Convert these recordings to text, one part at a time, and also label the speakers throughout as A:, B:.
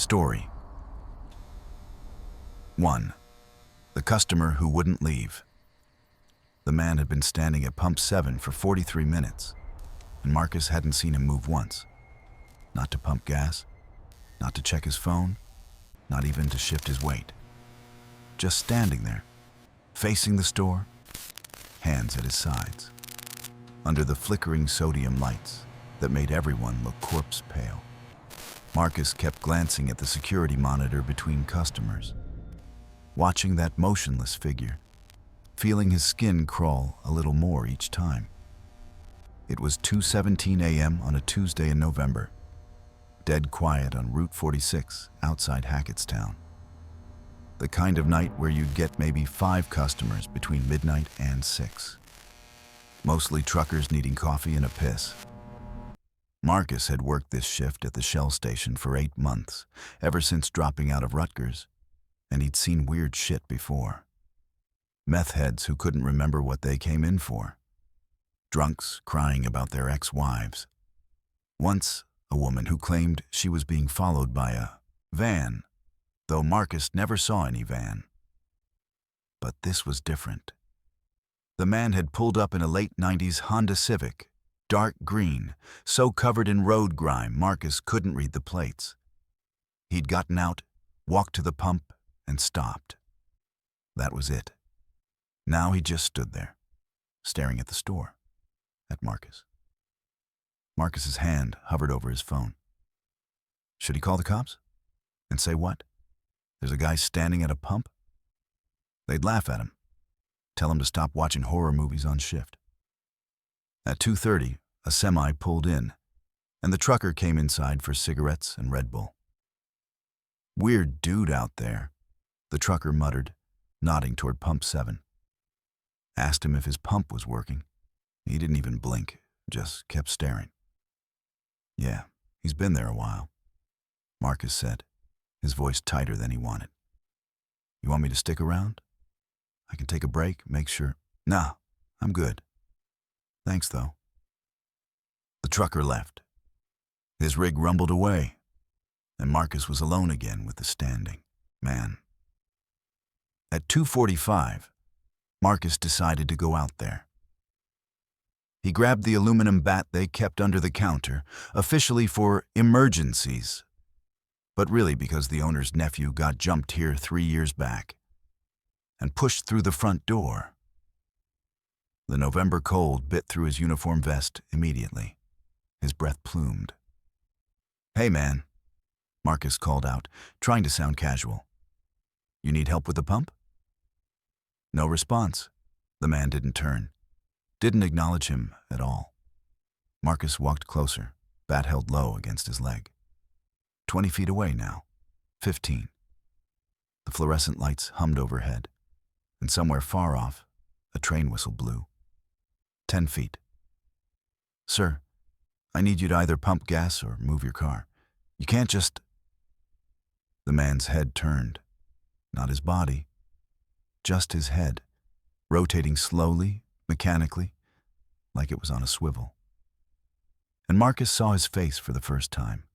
A: Story 1. The customer who wouldn't leave. The man had been standing at pump 7 for 43 minutes, and Marcus hadn't seen him move once. Not to pump gas, not to check his phone, not even to shift his weight. Just standing there, facing the store, hands at his sides, under the flickering sodium lights that made everyone look corpse pale. Marcus kept glancing at the security monitor between customers, watching that motionless figure, feeling his skin crawl a little more each time. It was 2:17 a.m. on a Tuesday in November, dead quiet on Route 46 outside Hackettstown. The kind of night where you'd get maybe 5 customers between midnight and 6. Mostly truckers needing coffee and a piss. Marcus had worked this shift at the Shell station for 8 months, ever since dropping out of Rutgers, and he'd seen weird shit before. Meth heads who couldn't remember what they came in for. Drunks crying about their ex-wives. Once, a woman who claimed she was being followed by a van, though Marcus never saw any van. But this was different. The man had pulled up in a late 90s Honda Civic, dark green, so covered in road grime Marcus couldn't read the plates. He'd gotten out, walked to the pump, and stopped. That was it. Now he just stood there, staring at the store, at Marcus. Marcus's hand hovered over his phone. Should he call the cops? And say what? There's a guy standing at a pump? They'd laugh at him, tell him to stop watching horror movies on shift. At 2:30, a semi pulled in, and the trucker came inside for cigarettes and Red Bull. Weird dude out there, the trucker muttered, nodding toward pump 7. Asked him if his pump was working. He didn't even blink, just kept staring. Yeah, he's been there a while, Marcus said, his voice tighter than he wanted. You want me to stick around? I can take a break, make sure. Nah, I'm good. Thanks, though. The trucker left. His rig rumbled away, and Marcus was alone again with the standing man. At 2:45, Marcus decided to go out there. He grabbed the aluminum bat they kept under the counter, officially for emergencies, but really because the owner's nephew got jumped here 3 years back, and pushed through the front door. The November cold bit through his uniform vest immediately. His breath plumed. Hey, man, Marcus called out, trying to sound casual. You need help with the pump? No response. The man didn't turn. Didn't acknowledge him at all. Marcus walked closer, bat held low against his leg. 20 feet away now. 15. The fluorescent lights hummed overhead, and somewhere far off, a train whistle blew. 10 feet. Sir, I need you to either pump gas or move your car. You can't just... The man's head turned. Not his body, just his head, rotating slowly, mechanically, like it was on a swivel. And Marcus saw his face for the first time.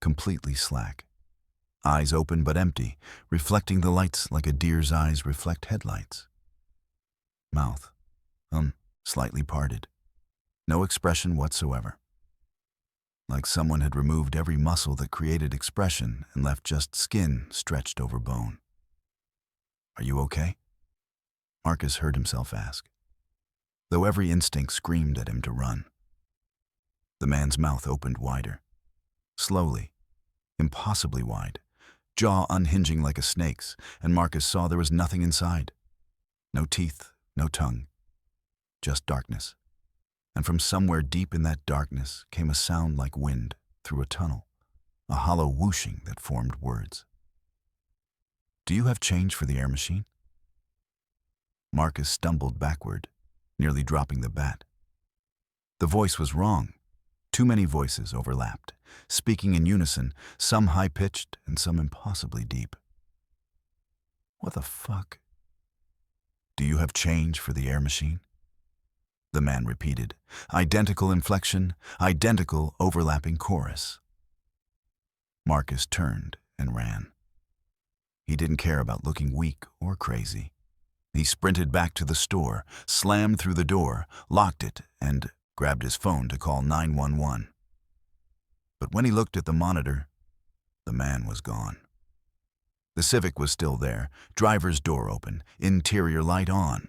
A: Completely slack. Eyes open but empty, reflecting the lights like a deer's eyes reflect headlights. Mouth, slightly parted. No expression whatsoever. Like someone had removed every muscle that created expression and left just skin stretched over bone. Are you okay? Marcus heard himself ask, though every instinct screamed at him to run. The man's mouth opened wider. Slowly, impossibly wide, jaw unhinging like a snake's, and Marcus saw there was nothing inside. No teeth, no tongue. Just darkness. And from somewhere deep in that darkness came a sound like wind through a tunnel, a hollow whooshing that formed words. Do you have change for the air machine? Marcus stumbled backward, nearly dropping the bat. The voice was wrong. Too many voices overlapped, speaking in unison, some high-pitched and some impossibly deep. What the fuck? Do you have change for the air machine? The man repeated, identical inflection, identical overlapping chorus. Marcus turned and ran. He didn't care about looking weak or crazy. He sprinted back to the store, slammed through the door, locked it, and grabbed his phone to call 911. But when he looked at the monitor, the man was gone. The Civic was still there, driver's door open, interior light on.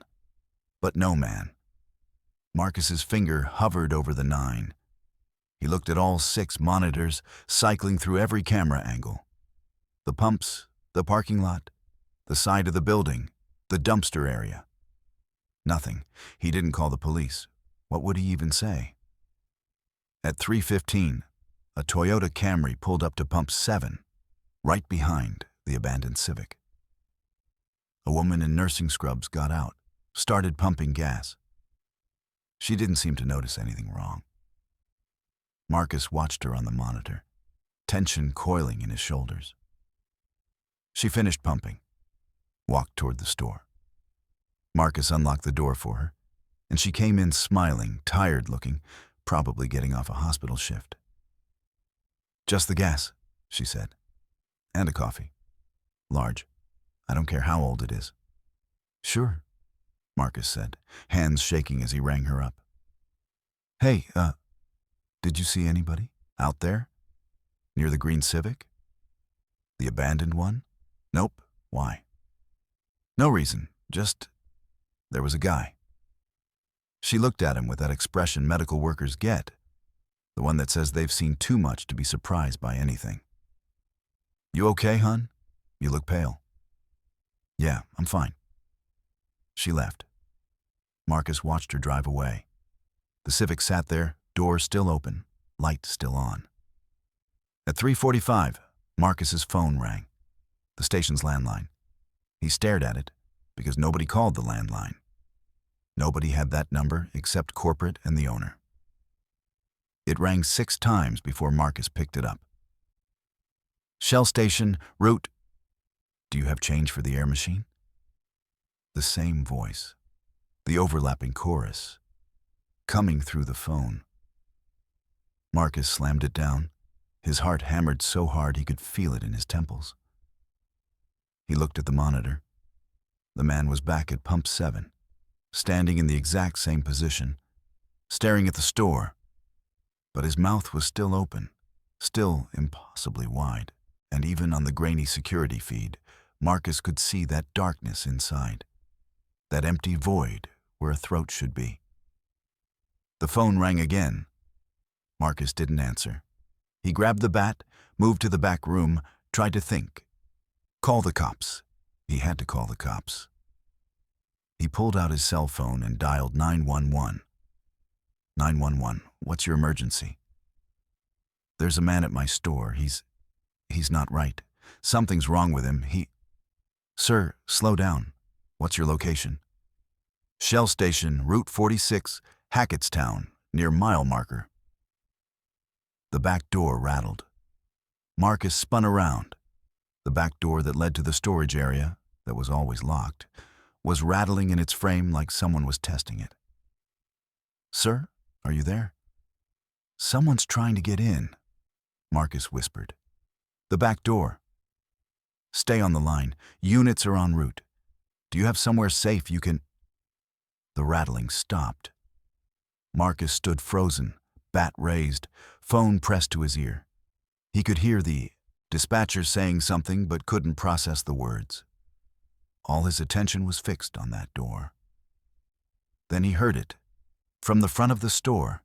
A: But no man. Marcus's finger hovered over the 9. He looked at all 6 monitors, cycling through every camera angle. The pumps, the parking lot, the side of the building, the dumpster area. Nothing. He didn't call the police. What would he even say? At 3:15, a Toyota Camry pulled up to pump 7, right behind the abandoned Civic. A woman in nursing scrubs got out, started pumping gas. She didn't seem to notice anything wrong. Marcus watched her on the monitor, tension coiling in his shoulders. She finished pumping, walked toward the store. Marcus unlocked the door for her, and she came in smiling, tired-looking, probably getting off a hospital shift. "Just the gas," she said, "and a coffee. Large. I don't care how old it is." "Sure," Marcus said, hands shaking as he rang her up. "Hey, did you see anybody out there? Near the green Civic? The abandoned one?" "Nope. Why?" "No reason. Just, there was a guy." She looked at him with that expression medical workers get, the one that says they've seen too much to be surprised by anything. "You okay, hon? You look pale." "Yeah, I'm fine." She left. Marcus watched her drive away. The Civic sat there, door still open, light still on. At 3:45, Marcus's phone rang. The station's landline. He stared at it, because nobody called the landline. Nobody had that number except corporate and the owner. It rang 6 times before Marcus picked it up. "Shell station, route. Do you have change for the air machine?" The same voice, the overlapping chorus, coming through the phone. Marcus slammed it down. His heart hammered so hard he could feel it in his temples. He looked at the monitor. The man was back at pump 7, standing in the exact same position, staring at the store. But his mouth was still open, still impossibly wide, and even on the grainy security feed, Marcus could see that darkness inside, that empty void where a throat should be. The phone rang again. Marcus didn't answer. He grabbed the bat, moved to the back room, tried to think. Call the cops. He had to call the cops. He pulled out his cell phone and dialed 911. 911, what's your emergency? There's a man at my store. He's not right. Something's wrong with him. Sir, slow down. What's your location? Shell station, Route 46, Hackettstown, near mile marker. The back door rattled. Marcus spun around. The back door that led to the storage area, that was always locked, was rattling in its frame like someone was testing it. Sir, are you there? Someone's trying to get in, Marcus whispered. The back door. Stay on the line. Units are en route. Do you have somewhere safe you can... The rattling stopped. Marcus stood frozen, bat raised, phone pressed to his ear. He could hear the dispatcher saying something but couldn't process the words. All his attention was fixed on that door. Then he heard it, from the front of the store,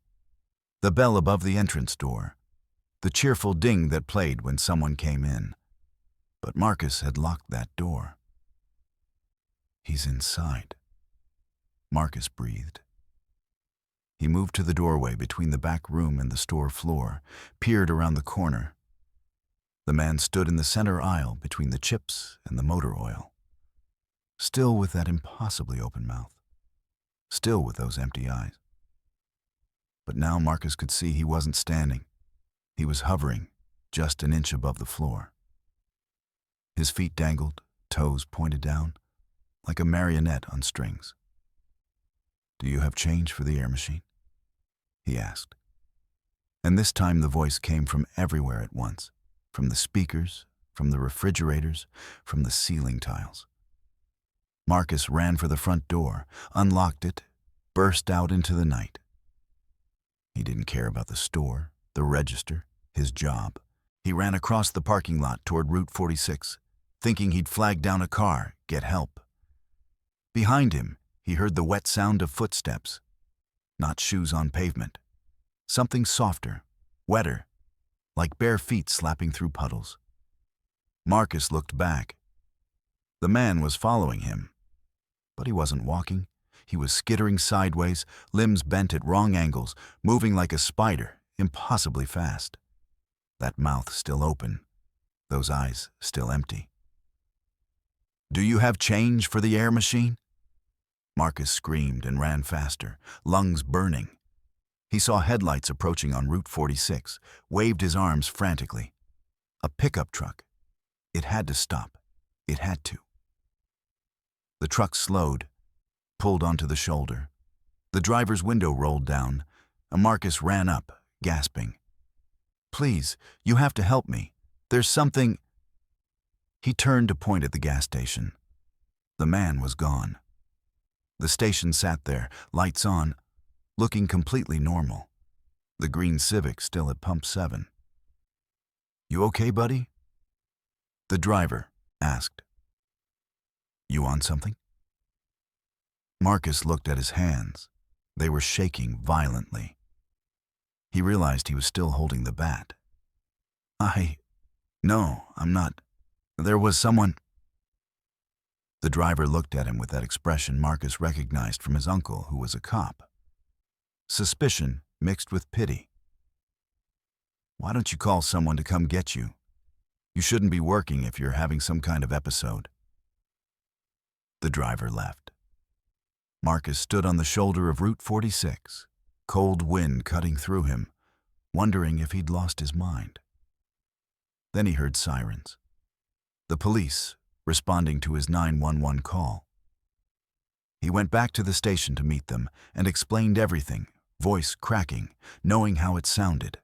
A: the bell above the entrance door, the cheerful ding that played when someone came in. But Marcus had locked that door. He's inside. Marcus breathed. He moved to the doorway between the back room and the store floor, peered around the corner. The man stood in the center aisle between the chips and the motor oil. Still with that impossibly open mouth. Still with those empty eyes. But now Marcus could see he wasn't standing. He was hovering, just an inch above the floor. His feet dangled, toes pointed down, like a marionette on strings. Do you have change for the air machine? He asked. And this time the voice came from everywhere at once, from the speakers, from the refrigerators, from the ceiling tiles. Marcus ran for the front door, unlocked it, burst out into the night. He didn't care about the store, the register, his job. He ran across the parking lot toward Route 46, thinking he'd flag down a car, get help. Behind him, he heard the wet sound of footsteps. Not shoes on pavement. Something softer, wetter, like bare feet slapping through puddles. Marcus looked back. The man was following him. But he wasn't walking. He was skittering sideways, limbs bent at wrong angles, moving like a spider, impossibly fast. That mouth still open, those eyes still empty. "Do you have change for the air machine?" Marcus screamed and ran faster, lungs burning. He saw headlights approaching on Route 46, waved his arms frantically. A pickup truck. It had to stop. It had to. The truck slowed, pulled onto the shoulder. The driver's window rolled down, and Marcus ran up, gasping. "Please, you have to help me. There's something—" He turned to point at the gas station. The man was gone. The station sat there, lights on, looking completely normal. The green Civic still at pump 7. "You okay, buddy?" The driver asked. "You on something?" Marcus looked at his hands. They were shaking violently. He realized he was still holding the bat. No, I'm not. There was someone." The driver looked at him with that expression Marcus recognized from his uncle, who was a cop. Suspicion mixed with pity. "Why don't you call someone to come get you? You shouldn't be working if you're having some kind of episode." The driver left. Marcus stood on the shoulder of Route 46, cold wind cutting through him, wondering if he'd lost his mind. Then he heard sirens. The police responding to his 911 call. He went back to the station to meet them and explained everything, voice cracking, knowing how it sounded.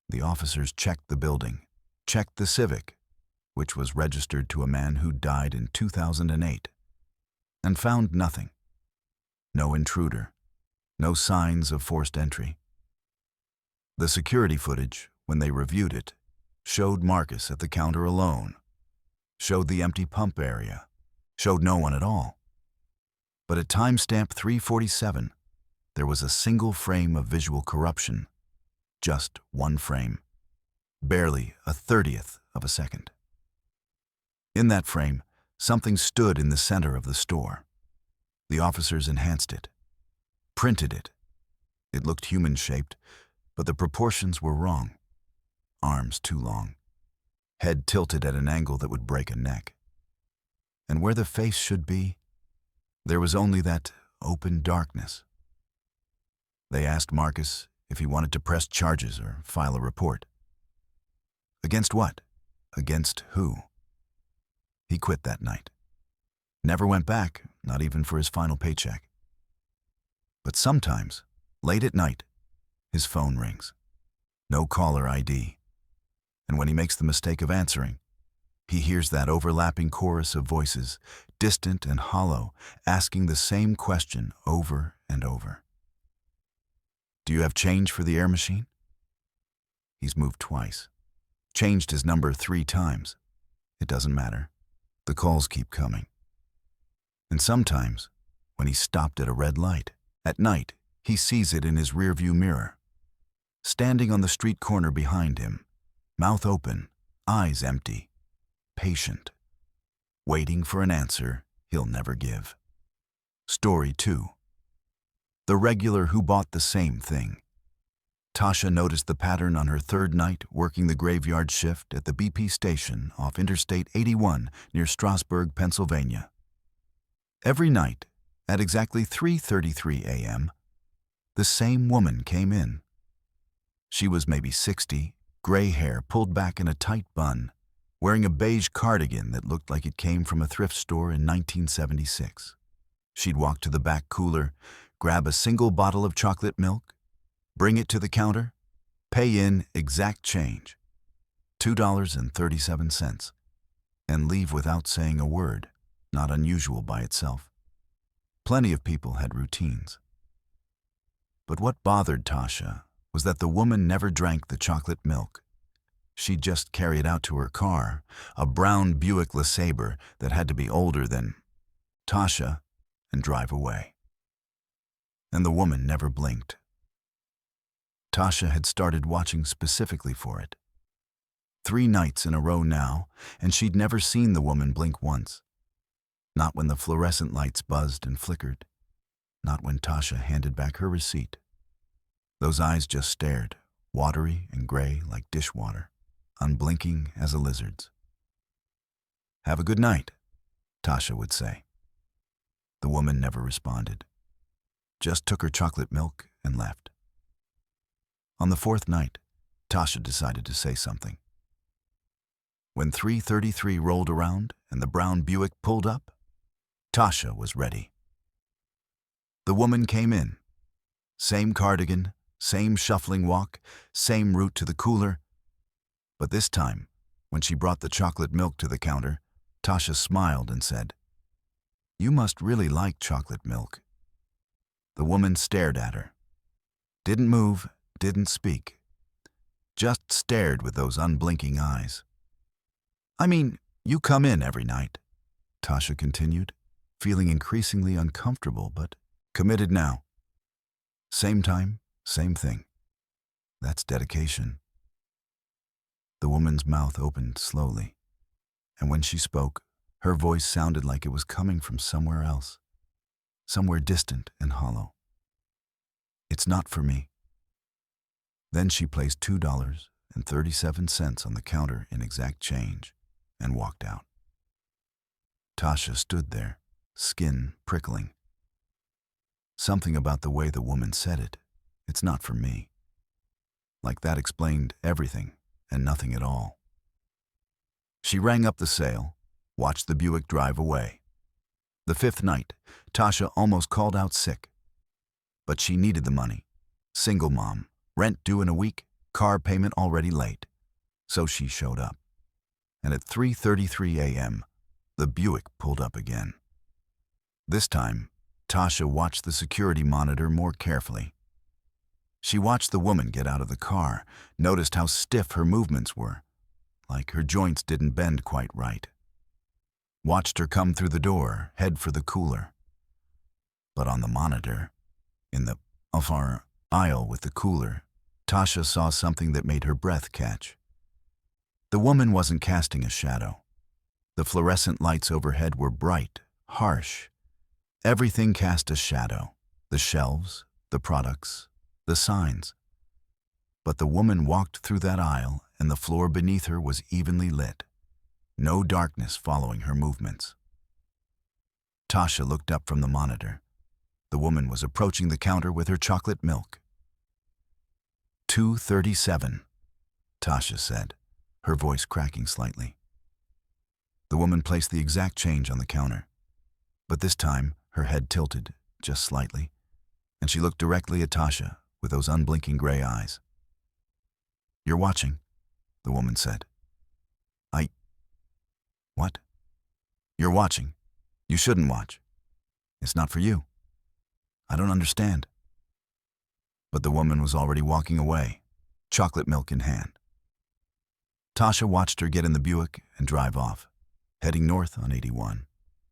A: The officers checked the building, checked the Civic, which was registered to a man who died in 2008, and found nothing. No intruder, no signs of forced entry. The security footage, when they reviewed it, showed Marcus at the counter alone, showed the empty pump area, showed no one at all. But at timestamp 3:47, there was a single frame of visual corruption, just one frame, barely a 30th of a second. In that frame, something stood in the center of the store. The officers enhanced it, printed it. It looked human-shaped, but the proportions were wrong. Arms too long, head tilted at an angle that would break a neck. And where the face should be, there was only that open darkness. They asked Marcus if he wanted to press charges or file a report. Against what? Against who? He quit that night. Never went back, not even for his final paycheck. But sometimes, late at night, his phone rings. No caller ID. And when he makes the mistake of answering, he hears that overlapping chorus of voices, distant and hollow, asking the same question over and over. "Do you have change for the air machine?" He's moved twice, changed his number 3 times. It doesn't matter. The calls keep coming. And sometimes, when he's stopped at a red light, at night, he sees it in his rearview mirror. Standing on the street corner behind him, mouth open, eyes empty, patient, waiting for an answer he'll never give. Story 2. The regular who bought the same thing. Tasha noticed the pattern on her 3rd night working the graveyard shift at the BP station off Interstate 81 near Strasburg, Pennsylvania. Every night, at exactly 3:33 a.m., the same woman came in. She was maybe 60, gray hair pulled back in a tight bun, wearing a beige cardigan that looked like it came from a thrift store in 1976. She'd walk to the back cooler, grab a single bottle of chocolate milk, bring it to the counter, pay in exact change. $2.37, and leave without saying a word, not unusual by itself. Plenty of people had routines. But what bothered Tasha was that the woman never drank the chocolate milk. She'd just carry it out to her car, a brown Buick LeSabre that had to be older than Tasha, and drive away. And the woman never blinked. Tasha had started watching specifically for it. 3 nights in a row now, and she'd never seen the woman blink once. Not when the fluorescent lights buzzed and flickered. Not when Tasha handed back her receipt. Those eyes just stared, watery and gray like dishwater, unblinking as a lizard's. "Have a good night," Tasha would say. The woman never responded. Just took her chocolate milk and left. On the 4th night, Tasha decided to say something. When 3:33 rolled around and the brown Buick pulled up, Tasha was ready. The woman came in. Same cardigan, same shuffling walk, same route to the cooler. But this time, when she brought the chocolate milk to the counter, Tasha smiled and said, "You must really like chocolate milk." The woman stared at her. Didn't move, didn't speak. Just stared with those unblinking eyes. "I mean, you come in every night," Tasha continued, feeling increasingly uncomfortable but committed now. Same time, same thing. That's dedication. The woman's mouth opened slowly, and when she spoke, her voice sounded like it was coming from somewhere else, somewhere distant and hollow. "It's not for me." Then she placed $2.37 on the counter in exact change and walked out. Tasha stood there, skin prickling. Something about the way the woman said it, "It's not for me." Like that explained everything and nothing at all. She rang up the sale, watched the Buick drive away. The 5th night, Tasha almost called out sick. But she needed the money. Single mom, rent due in a week, car payment already late. So she showed up. And at 3:33 a.m., the Buick pulled up again. This time, Tasha watched the security monitor more carefully. She watched the woman get out of the car, noticed how stiff her movements were, like her joints didn't bend quite right. Watched her come through the door, head for the cooler. But on the monitor, in the far aisle with the cooler, Tasha saw something that made her breath catch. The woman wasn't casting a shadow. The fluorescent lights overhead were bright, harsh. Everything cast a shadow. The shelves, the products, the signs. But the woman walked through that aisle and the floor beneath her was evenly lit. No darkness following her movements. Tasha looked up from the monitor. The woman was approaching the counter with her chocolate milk. $2.37, Tasha said, her voice cracking slightly. The woman placed the exact change on the counter. But this time, her head tilted, just slightly, and she looked directly at Tasha with those unblinking gray eyes. "You're watching," the woman said. What? "You're watching. You shouldn't watch. It's not for you." "I don't understand." But the woman was already walking away, chocolate milk in hand. Tasha watched her get in the Buick and drive off, heading north on 81.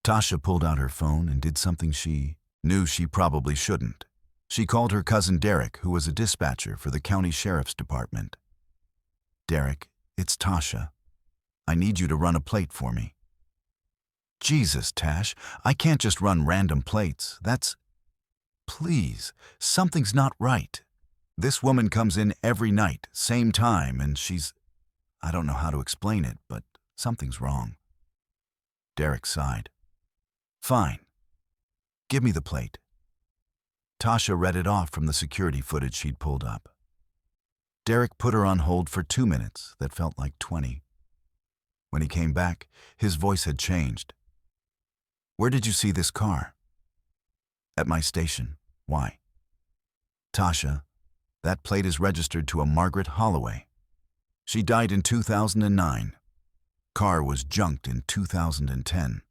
A: Tasha pulled out her phone and did something she knew she probably shouldn't. She called her cousin Derek, who was a dispatcher for the county sheriff's department. "Derek, it's Tasha. I need you to run a plate for me." "Jesus, Tash, I can't just run random plates. That's..." "Please, something's not right. This woman comes in every night, same time, and she's... I don't know how to explain it, but something's wrong." Derek sighed. "Fine. Give me the plate." Tasha read it off from the security footage she'd pulled up. Derek put her on hold for 2 minutes that felt like 20. When he came back, his voice had changed. "Where did you see this car?" "At my station. Why?" "Tasha, that plate is registered to a Margaret Holloway. She died in 2009. Car was junked in 2010.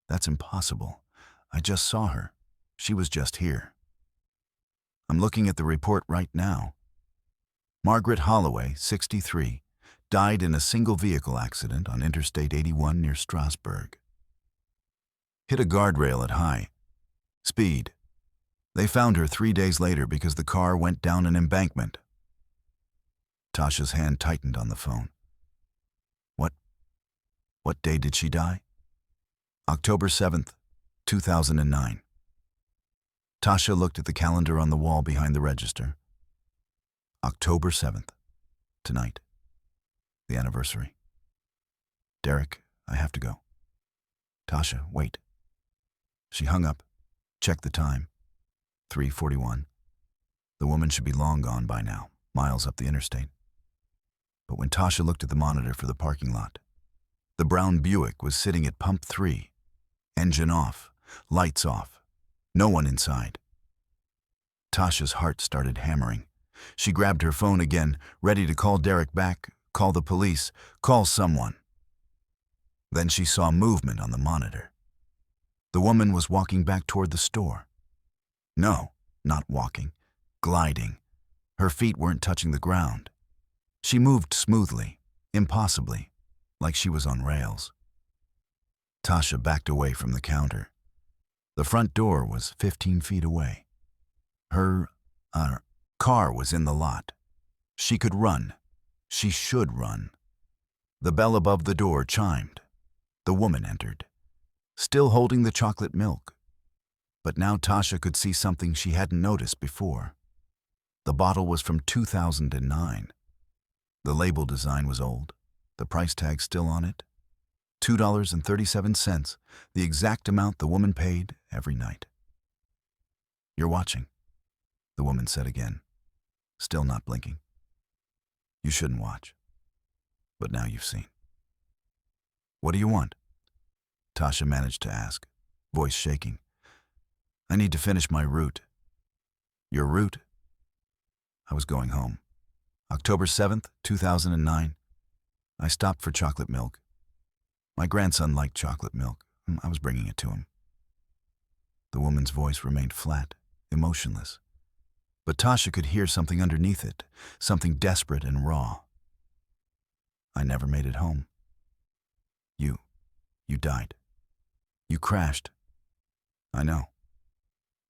A: That's impossible. I just saw her. She was just here. I'm looking at the report right now. Margaret Holloway, 63, died in a single-vehicle accident on Interstate 81 near Strasbourg. Hit a guardrail at high speed. They found her 3 days later because the car went down an embankment. Tasha's hand tightened on the phone. What day did she die? October 7th, 2009. Tasha looked at the calendar on the wall behind the register. October 7th, tonight, the anniversary. Derek, I have to go. Tasha, wait. She hung up, checked the time. 3:41. The woman should be long gone by now, miles up the interstate. But when Tasha looked at the monitor for the parking lot, the brown Buick was sitting at pump 3, engine off, lights off, no one inside. Tasha's heart started hammering. She grabbed her phone again, ready to call Derek back, call the police, call someone. Then she saw movement on the monitor. The woman was walking back toward the store. No, not walking, gliding. Her feet weren't touching the ground. She moved smoothly, impossibly, like she was on rails. Tasha backed away from the counter. The front door was 15 feet away. Her car was in the lot. She could run. She should run. The bell above the door chimed. The woman entered, still holding the chocolate milk. But now Tasha could see something she hadn't noticed before. The bottle was from 2009. The label design was old, the price tag still on it. $2.37, the exact amount the woman paid every night. You're watching, the woman said again, still not blinking. You shouldn't watch, but now you've seen. What do you want? Tasha managed to ask, voice shaking. I need to finish my route. Your route? I was going home. October 7th, 2009. I stopped for chocolate milk. My grandson liked chocolate milk. I was bringing it to him. The woman's voice remained flat, emotionless. But Tasha could hear something underneath it, something desperate and raw. I never made it home. You died. You crashed. I know.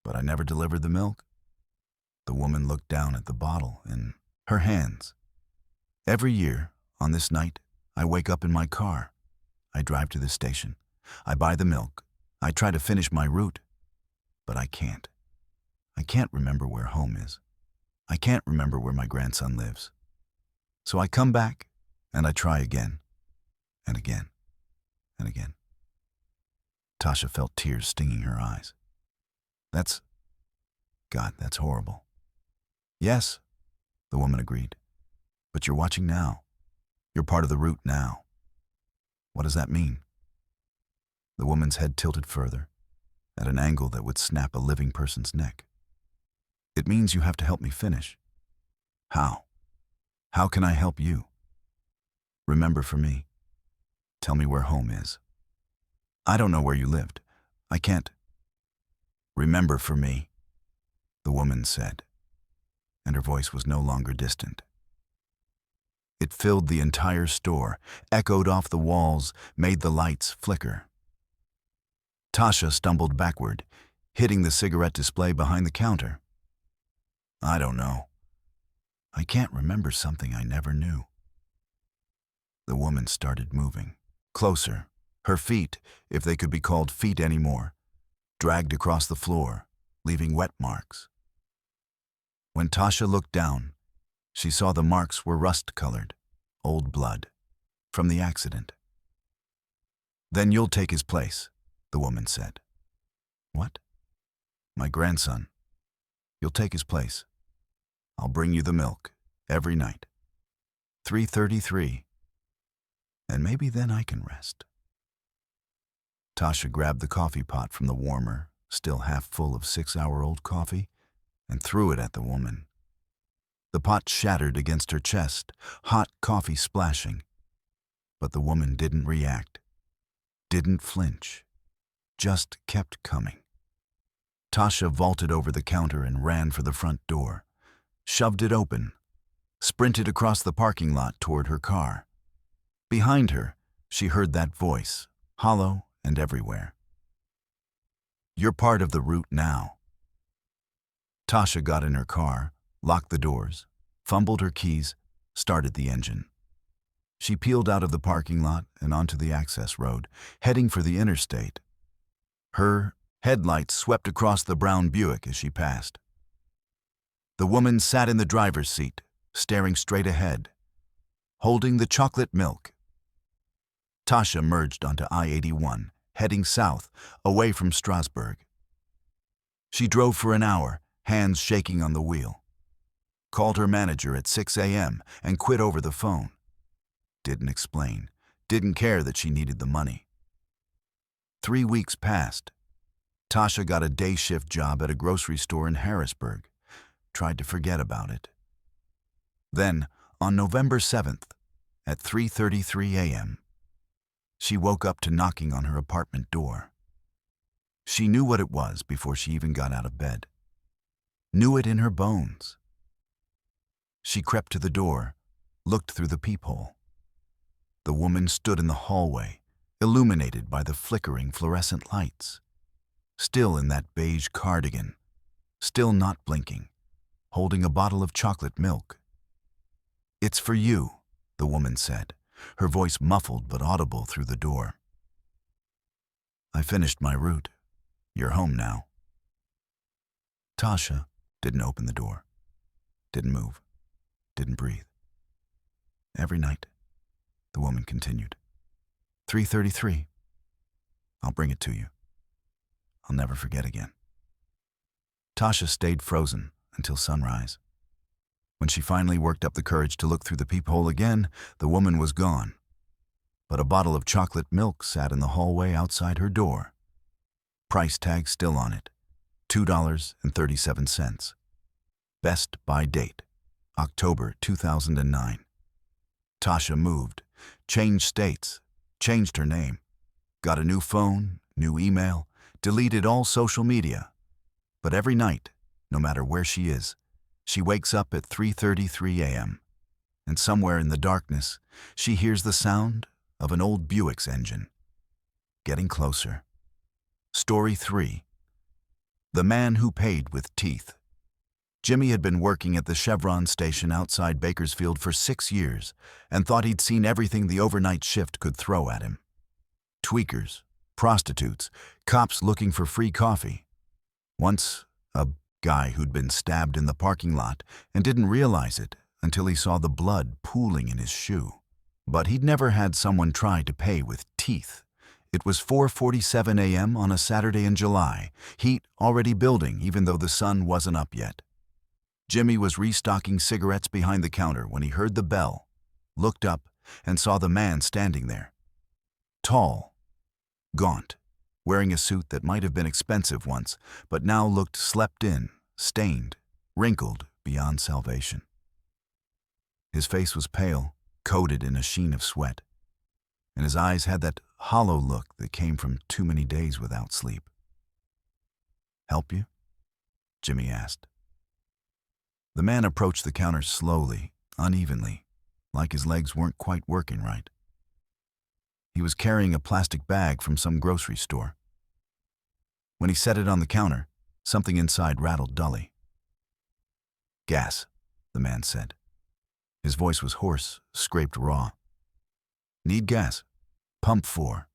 A: But I never delivered the milk. The woman looked down at the bottle in her hands. Every year, on this night, I wake up in my car. I drive to the station. I buy the milk. I try to finish my route. But I can't. I can't remember where home is. I can't remember where my grandson lives. So I come back, and I try again, and again, and again. Tasha felt tears stinging her eyes. That's horrible. Yes, the woman agreed. But you're watching now. You're part of the route now. What does that mean? The woman's head tilted further, at an angle that would snap a living person's neck. It means you have to help me finish. How? How can I help you? Remember for me. Tell me where home is. I don't know where you lived. I can't. Remember for me, the woman said, and her voice was no longer distant. It filled the entire store, echoed off the walls, made the lights flicker. Tasha stumbled backward, hitting the cigarette display behind the counter. I don't know. I can't remember something I never knew. The woman started moving, closer. Her feet, if they could be called feet anymore, dragged across the floor, leaving wet marks. When Tasha looked down, she saw the marks were rust-colored, old blood, from the accident. Then you'll take his place, the woman said. What? My grandson. You'll take his place. I'll bring you the milk, every night. 3:33. And maybe then I can rest. Tasha grabbed the coffee pot from the warmer, still half full of 6-hour-old coffee, and threw it at the woman. The pot shattered against her chest, hot coffee splashing. But the woman didn't react, didn't flinch, just kept coming. Tasha vaulted over the counter and ran for the front door, shoved it open, sprinted across the parking lot toward her car. Behind her, she heard that voice, hollow and everywhere. "You're part of the route now." Tasha got in her car, locked the doors, fumbled her keys, started the engine. She peeled out of the parking lot and onto the access road, heading for the interstate. Her headlights swept across the brown Buick as she passed. The woman sat in the driver's seat, staring straight ahead, holding the chocolate milk. Tasha merged onto I-81, heading south, away from Strasbourg. She drove for an hour, hands shaking on the wheel. Called her manager at 6 a.m. and quit over the phone. Didn't explain, didn't care that she needed the money. 3 weeks passed. Tasha got a day shift job at a grocery store in Harrisburg. Tried to forget about it. Then, on November 7th, at 3:33 a.m., she woke up to knocking on her apartment door. She knew what it was before she even got out of bed. Knew it in her bones. She crept to the door, looked through the peephole. The woman stood in the hallway, illuminated by the flickering fluorescent lights. Still in that beige cardigan, still not blinking, holding a bottle of chocolate milk. "It's for you," the woman said, her voice muffled but audible through the door. "I finished my route. You're home now." Tasha didn't open the door, didn't move, didn't breathe. "Every night," the woman continued. 3:33. I'll bring it to you. I'll never forget again." Tasha stayed frozen until sunrise. When she finally worked up the courage to look through the peephole again, the woman was gone. But a bottle of chocolate milk sat in the hallway outside her door. Price tag still on it, $2.37. Best by date, October 2009. Tasha moved, changed states, changed her name, got a new phone, new email, deleted all social media. But every night, no matter where she is, she wakes up at 3:33 a.m., and somewhere in the darkness, she hears the sound of an old Buick's engine. Getting closer. Story 3. The Man Who Paid with Teeth. Jimmy had been working at the Chevron station outside Bakersfield for 6 years and thought he'd seen everything the overnight shift could throw at him. Tweakers, prostitutes, cops looking for free coffee. Once, a guy who'd been stabbed in the parking lot and didn't realize it until he saw the blood pooling in his shoe. But he'd never had someone try to pay with teeth. It was 4:47 a.m. on a Saturday in July, heat already building even though the sun wasn't up yet. Jimmy was restocking cigarettes behind the counter when he heard the bell, looked up, and saw the man standing there. Tall, gaunt, wearing a suit that might have been expensive once, but now looked slept in, stained, wrinkled beyond salvation. His face was pale, coated in a sheen of sweat, and his eyes had that hollow look that came from too many days without sleep. "Help you?" Jimmy asked. The man approached the counter slowly, unevenly, like his legs weren't quite working right. He was carrying a plastic bag from some grocery store. When he set it on the counter, something inside rattled dully. "Gas," the man said. His voice was hoarse, scraped raw. "Need gas. Pump 4.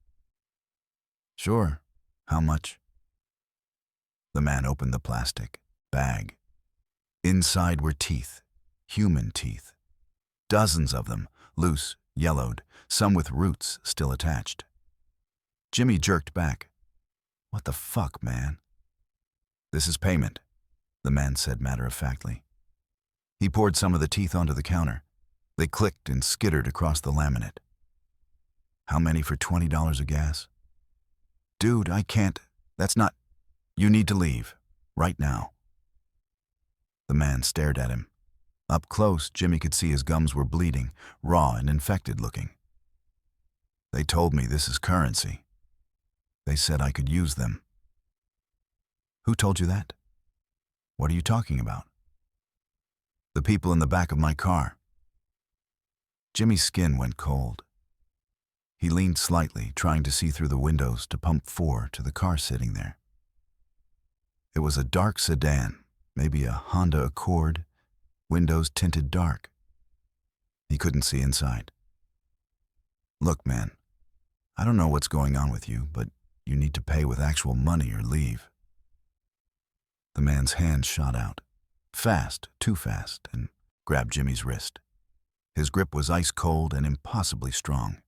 A: "Sure. How much?" The man opened the plastic bag. Inside were teeth, human teeth. Dozens of them, loose, yellowed, some with roots still attached. Jimmy jerked back. "What the fuck, man?" "This is payment," the man said matter-of-factly. He poured some of the teeth onto the counter. They clicked and skittered across the laminate. "How many for $20 of gas?" "Dude, I can't. That's not. You need to leave. Right now." The man stared at him, Up close, Jimmy could see his gums were bleeding, raw and infected looking. They told me this is currency. They said I could use them. Who told you that? What are you talking about? The people in the back of my car. Jimmy's skin went cold. He leaned slightly, trying to see through the windows to pump 4 to the car sitting there. It was a dark sedan, maybe a Honda Accord, windows tinted dark. He couldn't see inside. Look, man, I don't know what's going on with you, but you need to pay with actual money or leave. The man's hand shot out, fast, too fast, and grabbed Jimmy's wrist. His grip was ice cold and impossibly strong.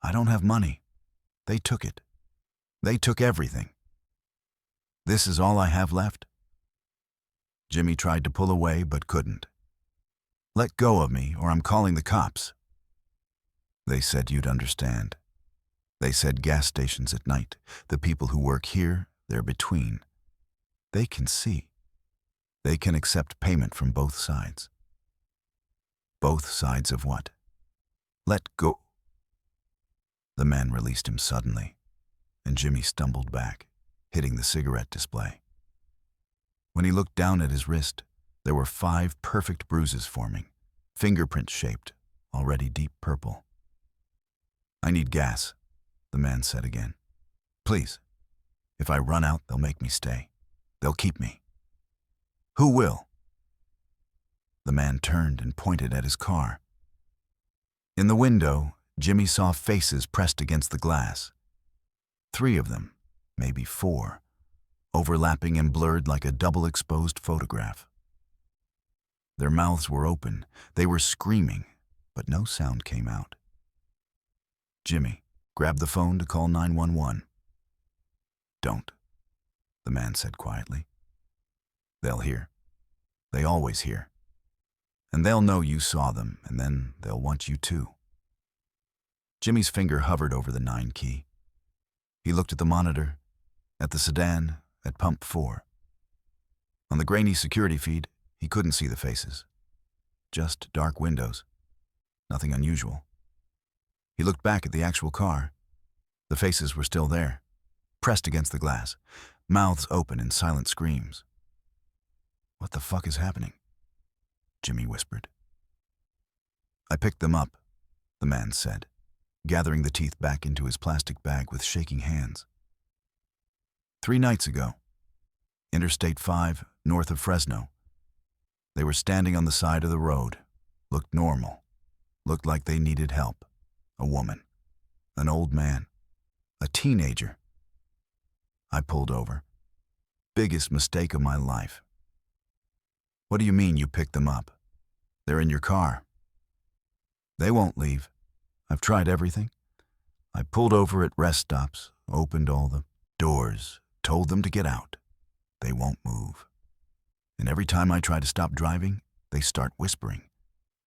A: I don't have money. They took it. They took everything. This is all I have left? Jimmy tried to pull away but couldn't. Let go of me or I'm calling the cops. They said you'd understand. They said gas stations at night, the people who work here, they're between. They can see. They can accept payment from both sides. Both sides of what? Let go. The man released him suddenly, and Jimmy stumbled back, hitting the cigarette display. When he looked down at his wrist, there were 5 perfect bruises forming, fingerprint-shaped, already deep purple. I need gas, the man said again. Please. If I run out, they'll make me stay. They'll keep me. Who will? The man turned and pointed at his car. In the window, Jimmy saw faces pressed against the glass. 3 of them, maybe 4, overlapping and blurred like a double-exposed photograph. Their mouths were open. They were screaming, but no sound came out. Jimmy grabbed the phone to call 911. Don't, the man said quietly. They'll hear. They always hear. And they'll know you saw them, and then they'll want you too. Jimmy's finger hovered over the 9 key. He looked at the monitor, at the sedan, at pump 4. On the grainy security feed, he couldn't see the faces. Just dark windows. Nothing unusual. He looked back at the actual car. The faces were still there, pressed against the glass, mouths open in silent screams. What the fuck is happening? Jimmy whispered. I picked them up, the man said, gathering the teeth back into his plastic bag with shaking hands. 3 nights ago, Interstate 5, north of Fresno. They were standing on the side of the road, looked normal, looked like they needed help. A woman, an old man, a teenager. I pulled over. Biggest mistake of my life. What do you mean you picked them up? They're in your car. They won't leave. I've tried everything. I pulled over at rest stops, opened all the doors, told them to get out. They won't move. And every time I try to stop driving, they start whispering,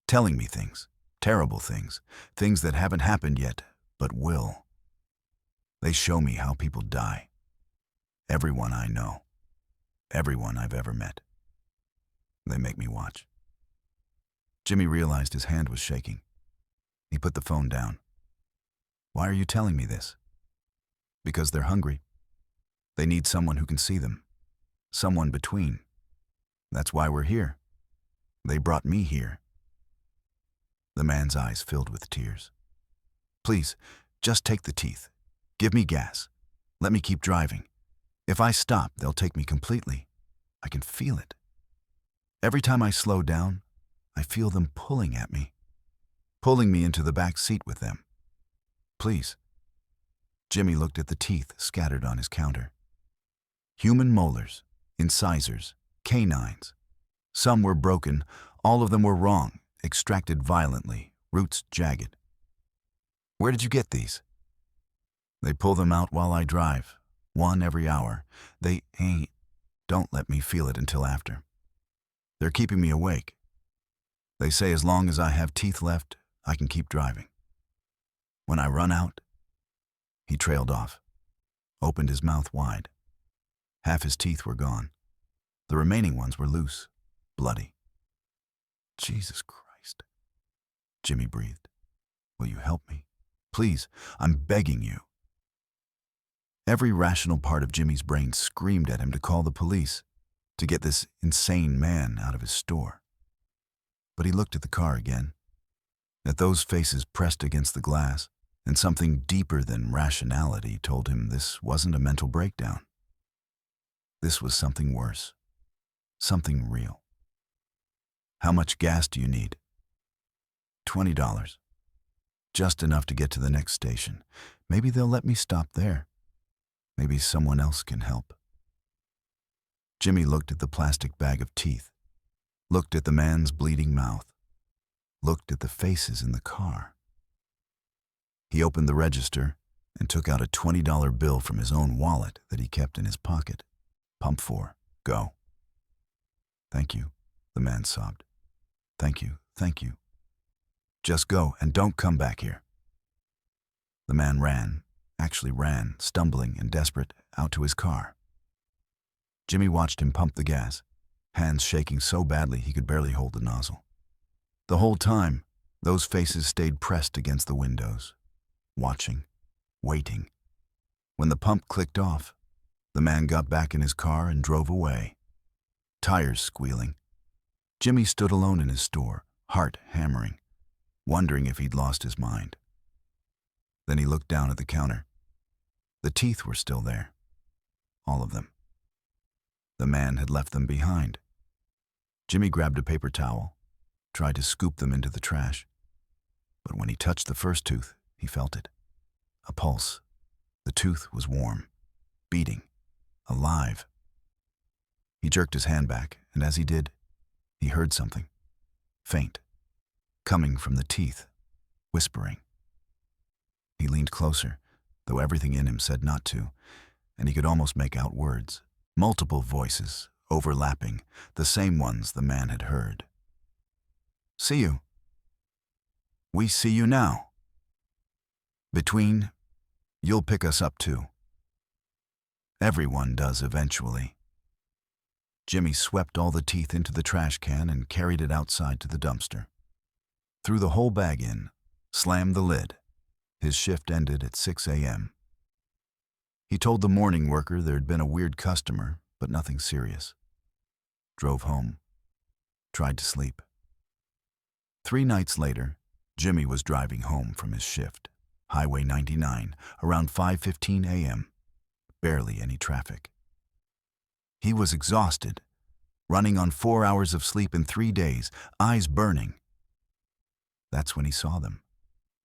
A: telling me things, terrible things, things that haven't happened yet, but will. They show me how people die. Everyone I know. Everyone I've ever met. They make me watch. Jimmy realized his hand was shaking. He put the phone down. Why are you telling me this? Because they're hungry. They need someone who can see them. Someone between. That's why we're here. They brought me here. The man's eyes filled with tears. Please, just take the teeth. Give me gas. Let me keep driving. If I stop, they'll take me completely. I can feel it. Every time I slow down, I feel them pulling at me, pulling me into the back seat with them. Please. Jimmy looked at the teeth scattered on his counter. Human molars, incisors, canines. Some were broken, all of them were wrong, extracted violently, roots jagged. Where did you get these? They pull them out while I drive, 1 every hour. They ain't. Don't let me feel it until after. They're keeping me awake. They say as long as I have teeth left, I can keep driving. When I run out, he trailed off, opened his mouth wide. Half his teeth were gone. The remaining ones were loose, bloody. Jesus Christ. Jimmy breathed. Will you help me? Please, I'm begging you. Every rational part of Jimmy's brain screamed at him to call the police, to get this insane man out of his store. But he looked at the car again, at those faces pressed against the glass, and something deeper than rationality told him this wasn't a mental breakdown. This was something worse, something real. How much gas do you need? $20. Just enough to get to the next station. Maybe they'll let me stop there. Maybe someone else can help. Jimmy looked at the plastic bag of teeth, looked at the man's bleeding mouth, looked at the faces in the car. He opened the register and took out a $20 bill from his own wallet that he kept in his pocket. Pump 4, go. Thank you, the man sobbed. Thank you, thank you. Just go and don't come back here. The man ran, stumbling and desperate, out to his car. Jimmy watched him pump the gas, hands shaking so badly he could barely hold the nozzle. The whole time, those faces stayed pressed against the windows, watching, waiting. When the pump clicked off, the man got back in his car and drove away, tires squealing. Jimmy stood alone in his store, heart hammering, wondering if he'd lost his mind. Then he looked down at the counter. The teeth were still there, all of them. The man had left them behind. Jimmy grabbed a paper towel, tried to scoop them into the trash. But when he touched the first tooth, he felt it. A pulse. The tooth was warm, beating, alive. He jerked his hand back, and as he did, he heard something, faint, coming from the teeth, whispering. He leaned closer, though everything in him said not to, and he could almost make out words, multiple voices, overlapping, the same ones the man had heard. See you. We see you now. Between, you'll pick us up too. Everyone does eventually. Jimmy swept all the teeth into the trash can and carried it outside to the dumpster. Threw the whole bag in, slammed the lid. His shift ended at 6 a.m. He told the morning worker there'd been a weird customer, but nothing serious. Drove home. Tried to sleep. 3 nights later, Jimmy was driving home from his shift, Highway 99, around 5:15 a.m. Barely any traffic. He was exhausted, running on 4 hours of sleep in 3 days, eyes burning. That's when he saw them.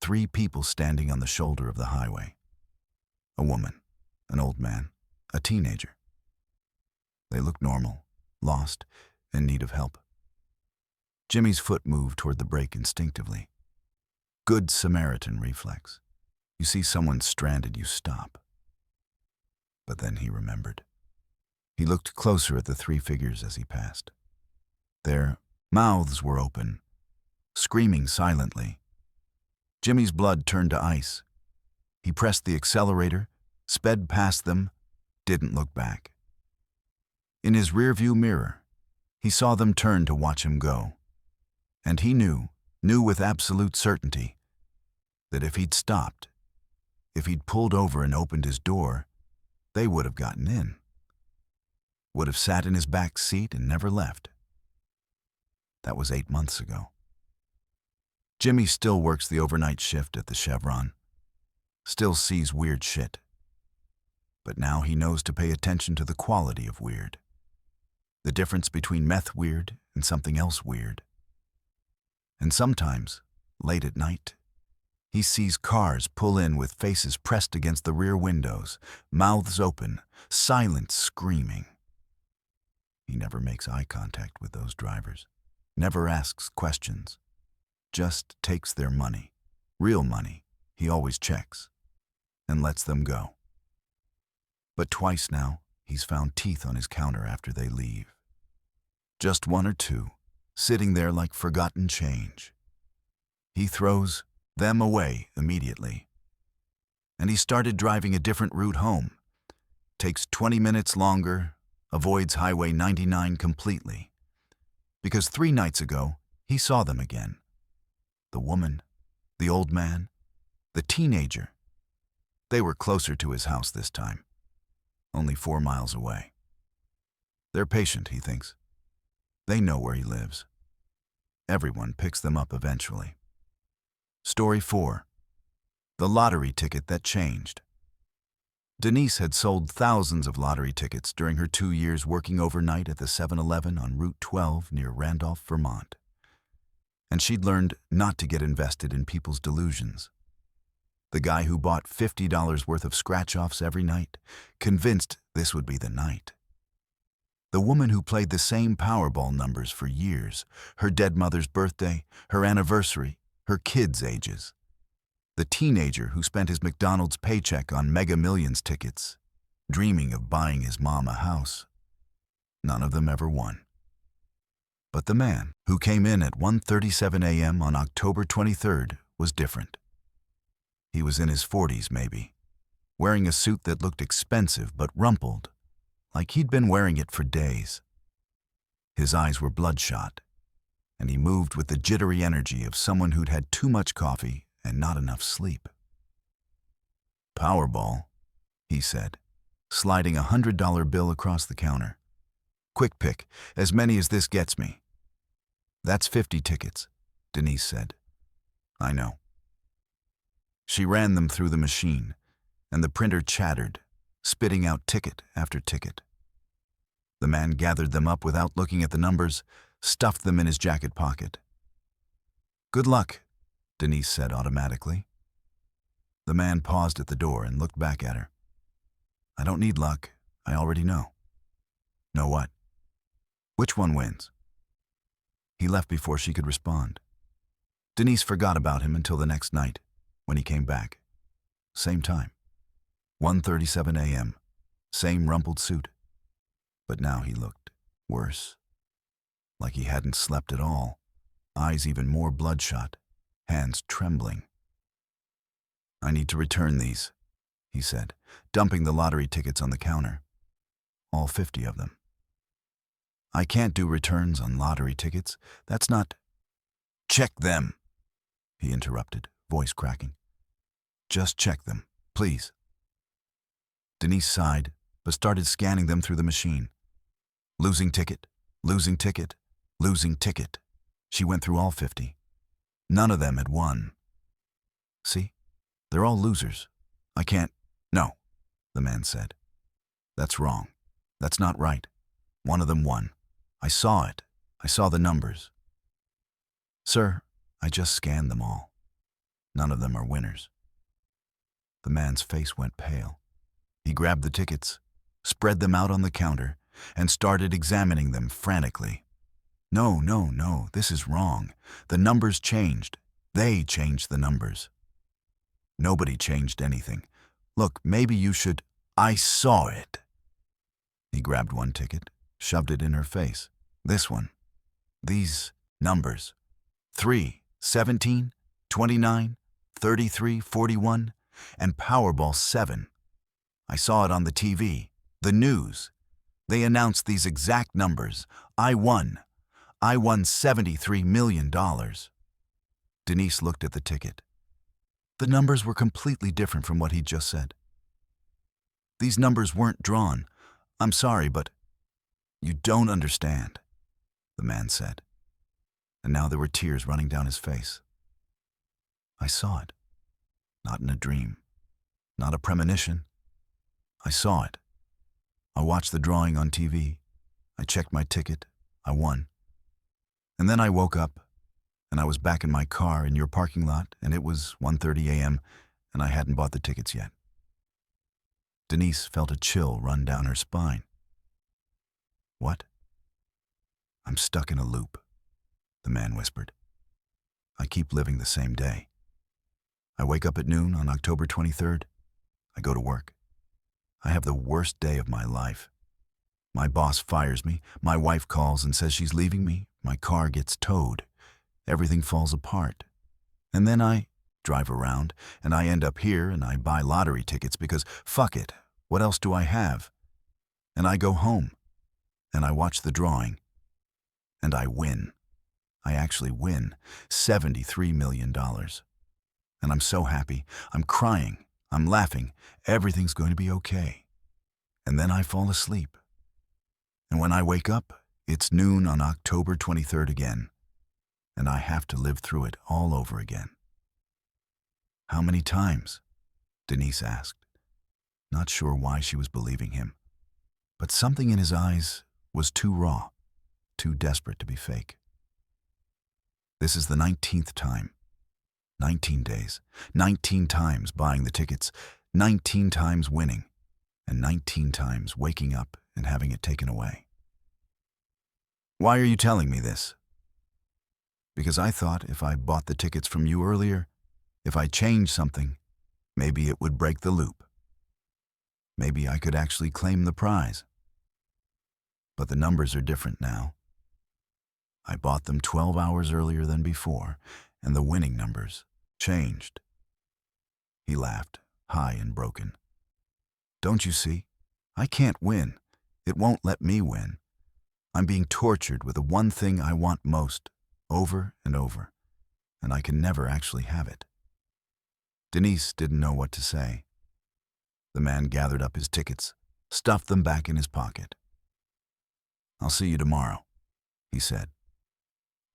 A: 3 people standing on the shoulder of the highway. A woman, an old man, a teenager. They looked normal, lost, in need of help. Jimmy's foot moved toward the brake instinctively. Good Samaritan reflex. You see someone stranded, you stop. But then he remembered. He looked closer at the 3 figures as he passed. Their mouths were open, screaming silently. Jimmy's blood turned to ice. He pressed the accelerator, sped past them, didn't look back. In his rearview mirror, he saw them turn to watch him go. And he knew with absolute certainty, that if he'd stopped, if he'd pulled over and opened his door, they would have gotten in. Would have sat in his back seat and never left. That was 8 months ago. Jimmy still works the overnight shift at the Chevron. Still sees weird shit. But now he knows to pay attention to the quality of weird. The difference between meth weird and something else weird. And sometimes, late at night, he sees cars pull in with faces pressed against the rear windows, mouths open, silent screaming. He never makes eye contact with those drivers, never asks questions, just takes their money, real money, he always checks, and lets them go. But twice now, he's found teeth on his counter after they leave. Just 1 or 2, sitting there like forgotten change. He throws them away immediately. And he started driving a different route home. Takes 20 minutes longer, avoids Highway 99 completely. Because 3 nights ago, He saw them again. The woman, the old man, the teenager. They were closer to his house this time, only 4 miles away. They're patient, he thinks. They know where he lives. Everyone picks them up eventually. Story 4. The lottery ticket that changed. Denise had sold thousands of lottery tickets during her 2 years working overnight at the 7-Eleven on Route 12 near Randolph, Vermont. And she'd learned not to get invested in people's delusions. The guy who bought $50 worth of scratch-offs every night, convinced this would be the night. The woman who played the same Powerball numbers for years, her dead mother's birthday, her anniversary, her kids' ages. The teenager who spent his McDonald's paycheck on Mega Millions tickets, dreaming of buying his mom a house. None of them ever won. But the man who came in at 1:37 a.m. on October 23rd was different. He was in his 40s maybe, wearing a suit that looked expensive but rumpled, like he'd been wearing it for days. His eyes were bloodshot, and he moved with the jittery energy of someone who'd had too much coffee and not enough sleep. "Powerball," he said, sliding a $100 bill across the counter. "Quick pick, as many as this gets me." "That's 50 tickets," Denise said. "I know." She ran them through the machine, and the printer chattered, spitting out ticket after ticket. The man gathered them up without looking at the numbers, stuffed them in his jacket pocket. "Good luck," Denise said automatically. The man paused at the door and looked back at her. "I don't need luck. I already know." "Know what?" "Which one wins?" He left before she could respond. Denise forgot about him until the next night, when he came back. Same time. 1:37 a.m. Same rumpled suit. But now he looked worse. Like he hadn't slept at all. Eyes even more bloodshot. Hands trembling. "I need to return these," he said, dumping the lottery tickets on the counter. All 50 of them. "I can't do returns on lottery tickets. That's not—" "Check them," he interrupted, voice cracking. "Just check them, please." Denise sighed, but started scanning them through the machine. Losing ticket, losing ticket, losing ticket. She went through all 50. None of them had won. "See? They're all losers. I can't—" "No," the man said. "That's wrong. That's not right. One of them won. I saw it. I saw the numbers." "Sir, I just scanned them all. None of them are winners." The man's face went pale. He grabbed the tickets, spread them out on the counter, and started examining them frantically. "No, no, no, this is wrong. The numbers changed. They changed the numbers." "Nobody changed anything. Look, maybe you should—" "I saw it." He grabbed one ticket, shoved it in her face. "This one. These numbers. 3, 17, 29, 33, 41, and Powerball 7. I saw it on the TV, the news. They announced these exact numbers. I won. I won $73 million. Denise looked at the ticket. The numbers were completely different from what he'd just said. "These numbers weren't drawn. I'm sorry, but—" "You don't understand," the man said. And now there were tears running down his face. "I saw it. Not in a dream. Not a premonition. I saw it. I watched the drawing on TV. I checked my ticket. I won. And then I woke up, and I was back in my car in your parking lot, and it was 1:30 a.m., and I hadn't bought the tickets yet." Denise felt a chill run down her spine. "What?" "I'm stuck in a loop," the man whispered. "I keep living the same day. I wake up at noon on October 23rd. I go to work. I have the worst day of my life. My boss fires me, my wife calls and says she's leaving me, my car gets towed, everything falls apart. And then I drive around, and I end up here, and I buy lottery tickets because, fuck it, what else do I have? And I go home, and I watch the drawing, and I win. I actually win $73 million. And I'm so happy. I'm crying. I'm laughing. Everything's going to be okay. And then I fall asleep. And when I wake up, it's noon on October 23rd again. And I have to live through it all over again. How many times? Denise asked, not sure why she was believing him. But something in his eyes was too raw, too desperate to be fake. This is the 19th time. 19 days, 19 times buying the tickets, 19 times winning, and 19 times waking up and having it taken away. Why are you telling me this? Because I thought if I bought the tickets from you earlier, if I changed something, maybe it would break the loop. Maybe I could actually claim the prize. But the numbers are different now. I bought them 12 hours earlier than before, and the winning numbers changed. He laughed, high and broken. Don't you see? I can't win. It won't let me win. I'm being tortured with the one thing I want most, over and over, and I can never actually have it. Denise didn't know what to say. The man gathered up his tickets, stuffed them back in his pocket. I'll see you tomorrow, he said.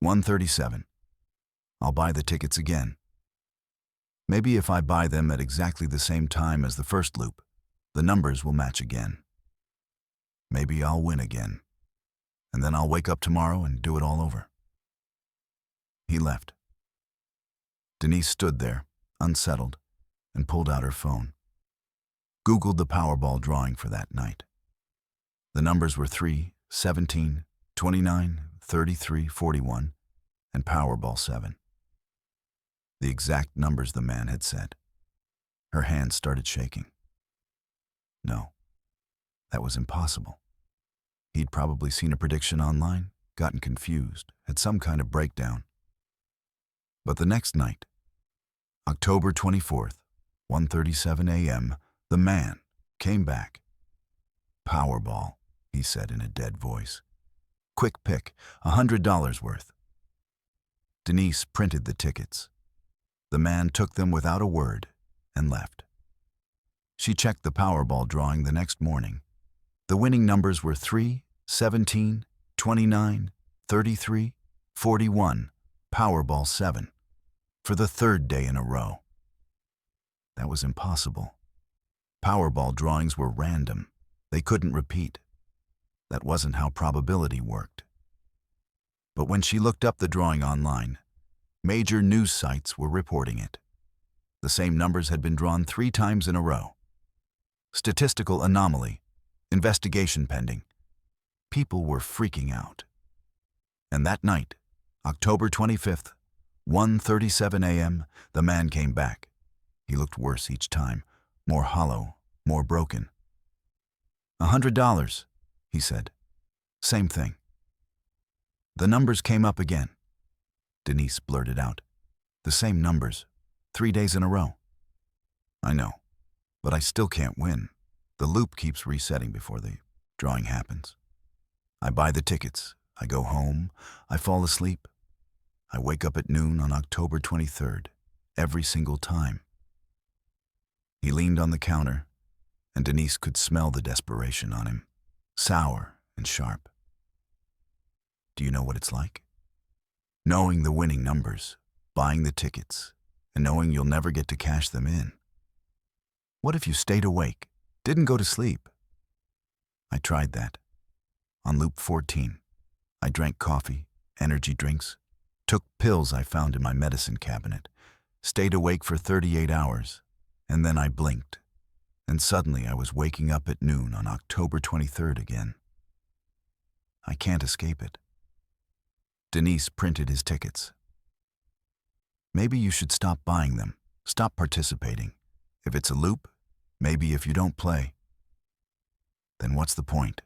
A: 1:37. I'll buy the tickets again. Maybe if I buy them at exactly the same time as the first loop, the numbers will match again. Maybe I'll win again, and then I'll wake up tomorrow and do it all over. He left. Denise stood there, unsettled, and pulled out her phone. Googled the Powerball drawing for that night. The numbers were 3, 17, 29, 33, 41, and Powerball 7. The exact numbers the man had said. Her hands started shaking. No, that was impossible. He'd probably seen a prediction online, gotten confused, had some kind of breakdown. But the next night, October 24th, 1:37 a.m., the man came back. Powerball, he said in a dead voice. Quick pick, $100 worth. Denise printed the tickets. The man took them without a word and left. She checked the Powerball drawing the next morning. The winning numbers were 3, 17, 29, 33, 41, Powerball 7, for the third day in a row. That was impossible. Powerball drawings were random. They couldn't repeat. That wasn't how probability worked. But when she looked up the drawing online, major news sites were reporting it. The same numbers had been drawn 3 times in a row. Statistical anomaly. Investigation pending. People were freaking out. And that night, October 25th, 1:37 a.m., the man came back. He looked worse each time, more hollow, more broken. $100, he said. Same thing. The numbers came up again. Denise blurted out. The same numbers, 3 days in a row. I know, but I still can't win. The loop keeps resetting before the drawing happens. I buy the tickets, I go home, I fall asleep. I wake up at noon on October 23rd, every single time. He leaned on the counter, and Denise could smell the desperation on him, sour and sharp. Do you know what it's like? Knowing the winning numbers, buying the tickets, and knowing you'll never get to cash them in. What if you stayed awake, didn't go to sleep? I tried that. On loop 14, I drank coffee, energy drinks, took pills I found in my medicine cabinet, stayed awake for 38 hours, and then I blinked, and suddenly I was waking up at noon on October 23rd again. I can't escape it. Denise printed his tickets. Maybe you should stop buying them, stop participating. If it's a loop, maybe if you don't play. Then what's the point?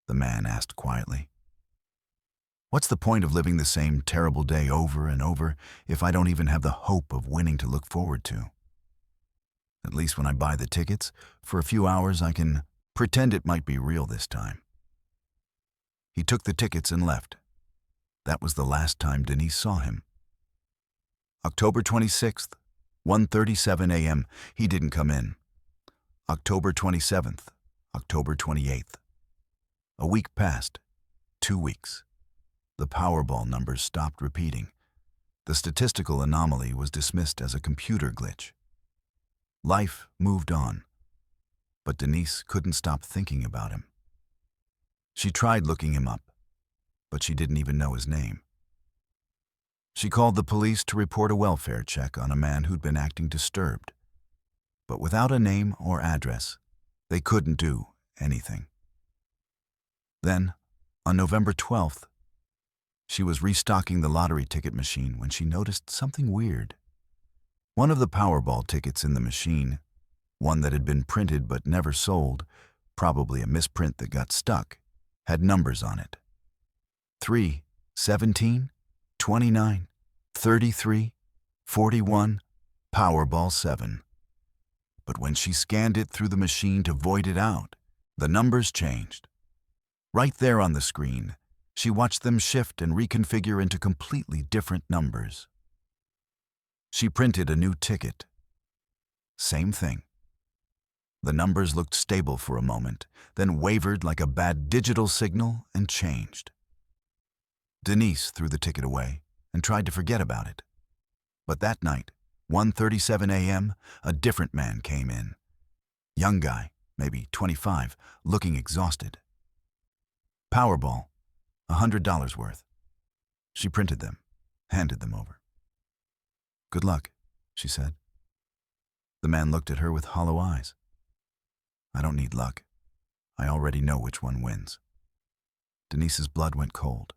A: The man asked quietly. What's the point of living the same terrible day over and over if I don't even have the hope of winning to look forward to? At least when I buy the tickets, for a few hours I can pretend it might be real this time. He took the tickets and left. That was the last time Denise saw him. October 26th, 1:37 a.m. He didn't come in. October 27th, October 28th. A week passed. 2 weeks. The Powerball numbers stopped repeating. The statistical anomaly was dismissed as a computer glitch. Life moved on, but Denise couldn't stop thinking about him. She tried looking him up, but she didn't even know his name. She called the police to report a welfare check on a man who'd been acting disturbed. But without a name or address, they couldn't do anything. Then, on November 12th, she was restocking the lottery ticket machine when she noticed something weird. One of the Powerball tickets in the machine, one that had been printed but never sold, probably a misprint that got stuck, had numbers on it. 3, 17, 29, 33, 41, Powerball 7. But when she scanned it through the machine to void it out, the numbers changed. Right there on the screen, she watched them shift and reconfigure into completely different numbers. She printed a new ticket. Same thing. The numbers looked stable for a moment, then wavered like a bad digital signal and changed. Denise threw the ticket away and tried to forget about it. But that night, 1:37 a.m., a different man came in. Young guy, maybe 25, looking exhausted. Powerball, $100 worth. She printed them, handed them over. "Good luck," she said. The man looked at her with hollow eyes. "I don't need luck. I already know which one wins." Denise's blood went cold.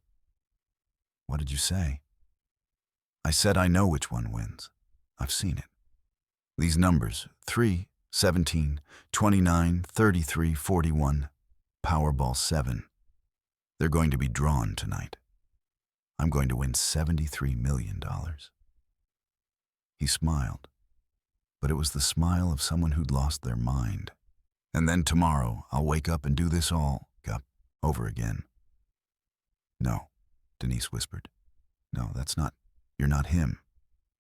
A: "What did you say?" "I said I know which one wins. I've seen it. These numbers, 3, 17, 29, 33, 41, Powerball 7. They're going to be drawn tonight. I'm going to win $73 million. He smiled, but it was the smile of someone who'd lost their mind. "And then tomorrow I'll wake up and do this all over again." "No," Denise whispered. "No, you're not him.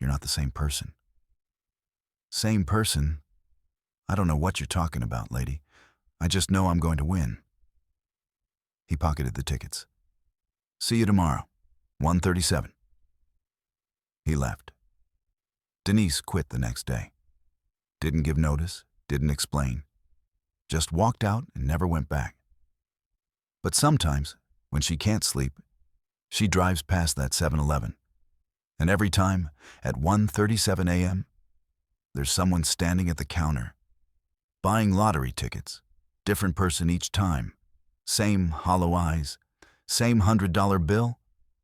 A: You're not the same person." "Same person? I don't know what you're talking about, lady. I just know I'm going to win." He pocketed the tickets. "See you tomorrow, 1:37. He left. Denise quit the next day. Didn't give notice, didn't explain. Just walked out and never went back. But sometimes, when she can't sleep, she drives past that 7-Eleven. And every time, at 1:37 a.m., there's someone standing at the counter, buying lottery tickets, different person each time, same hollow eyes, same $100 bill,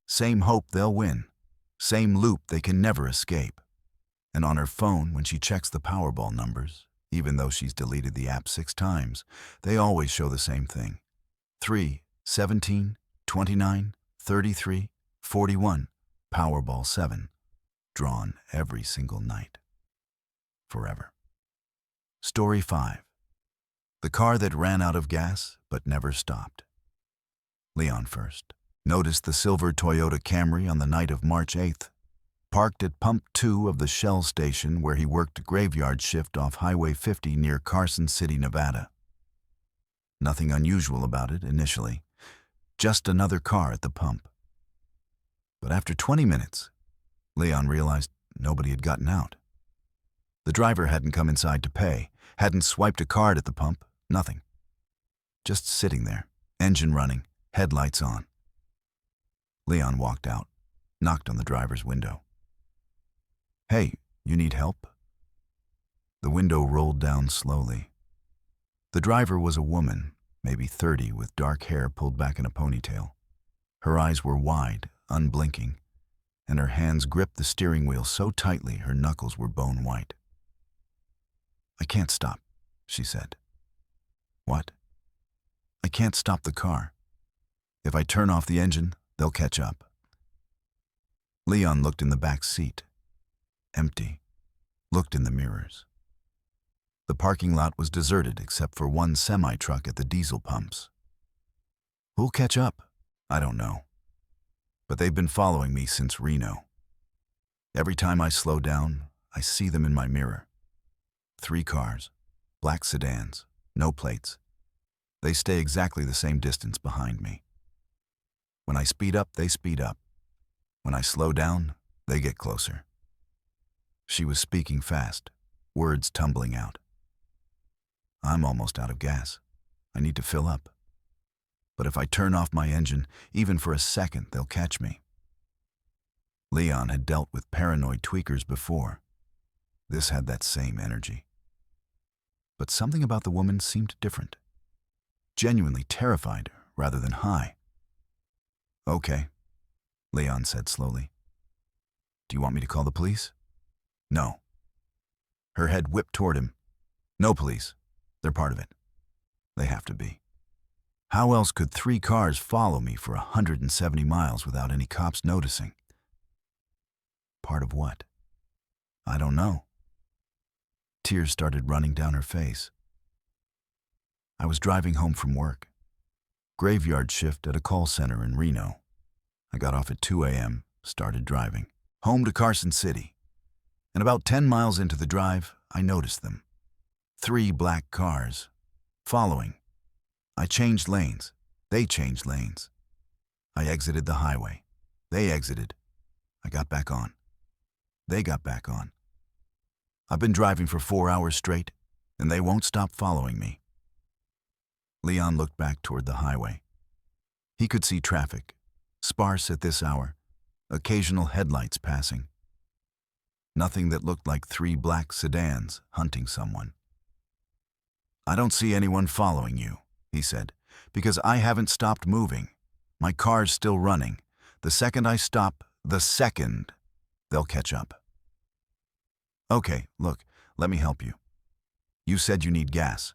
A: same hope they'll win, same loop they can never escape. And on her phone, when she checks the Powerball numbers, even though she's deleted the app 6 times, they always show the same thing. 3, 17, 29, 33, 41, Powerball 7, drawn every single night. Forever. Story 5. The car that ran out of gas but never stopped. Leon first noticed the silver Toyota Camry on the night of March 8th, parked at Pump 2 of the Shell station where he worked a graveyard shift off Highway 50 near Carson City, Nevada. Nothing unusual about it initially, just another car at the pump. But after 20 minutes, Leon realized nobody had gotten out. The driver hadn't come inside to pay, hadn't swiped a card at the pump, nothing. Just sitting there, engine running, headlights on. Leon walked out, knocked on the driver's window. "Hey, you need help?" The window rolled down slowly. The driver was a woman, maybe 30, with dark hair pulled back in a ponytail. Her eyes were wide, unblinking, and her hands gripped the steering wheel so tightly her knuckles were bone white. "I can't stop," she said. "What?" "I can't stop the car. If I turn off the engine, they'll catch up." Leon looked in the back seat. Empty. Looked in the mirrors. The parking lot was deserted except for one semi-truck at the diesel pumps. "Who'll catch up?" "I don't know." but they've been following me since Reno. Every time I slow down, I see them in my mirror. 3 cars, black sedans, no plates. They stay exactly the same distance behind me. When I speed up, they speed up. When I slow down, they get closer. She was speaking fast, words tumbling out. I'm almost out of gas. I need to fill up. But if I turn off my engine, even for a second, they'll catch me. Leon had dealt with paranoid tweakers before. This had that same energy. But something about the woman seemed different. Genuinely terrified rather than high. Okay, Leon said slowly. Do you want me to call the police? No. Her head whipped toward him. No police. They're part of it. They have to be. How else could 3 cars follow me for 170 miles without any cops noticing? Part of what? I don't know. Tears started running down her face. I was driving home from work. Graveyard shift at a call center in Reno. I got off at 2 a.m., started driving. Home to Carson City. And about 10 miles into the drive, I noticed them. 3 black cars. Following. I changed lanes. They changed lanes. I exited the highway. They exited. I got back on. They got back on. I've been driving for 4 hours straight, and they won't stop following me. Leon looked back toward the highway. He could see traffic, sparse at this hour, occasional headlights passing. Nothing that looked like 3 black sedans hunting someone. I don't see anyone following you, he said, because I haven't stopped moving. My car's still running. The second I stop, they'll catch up. Okay, look, let me help you. You said you need gas.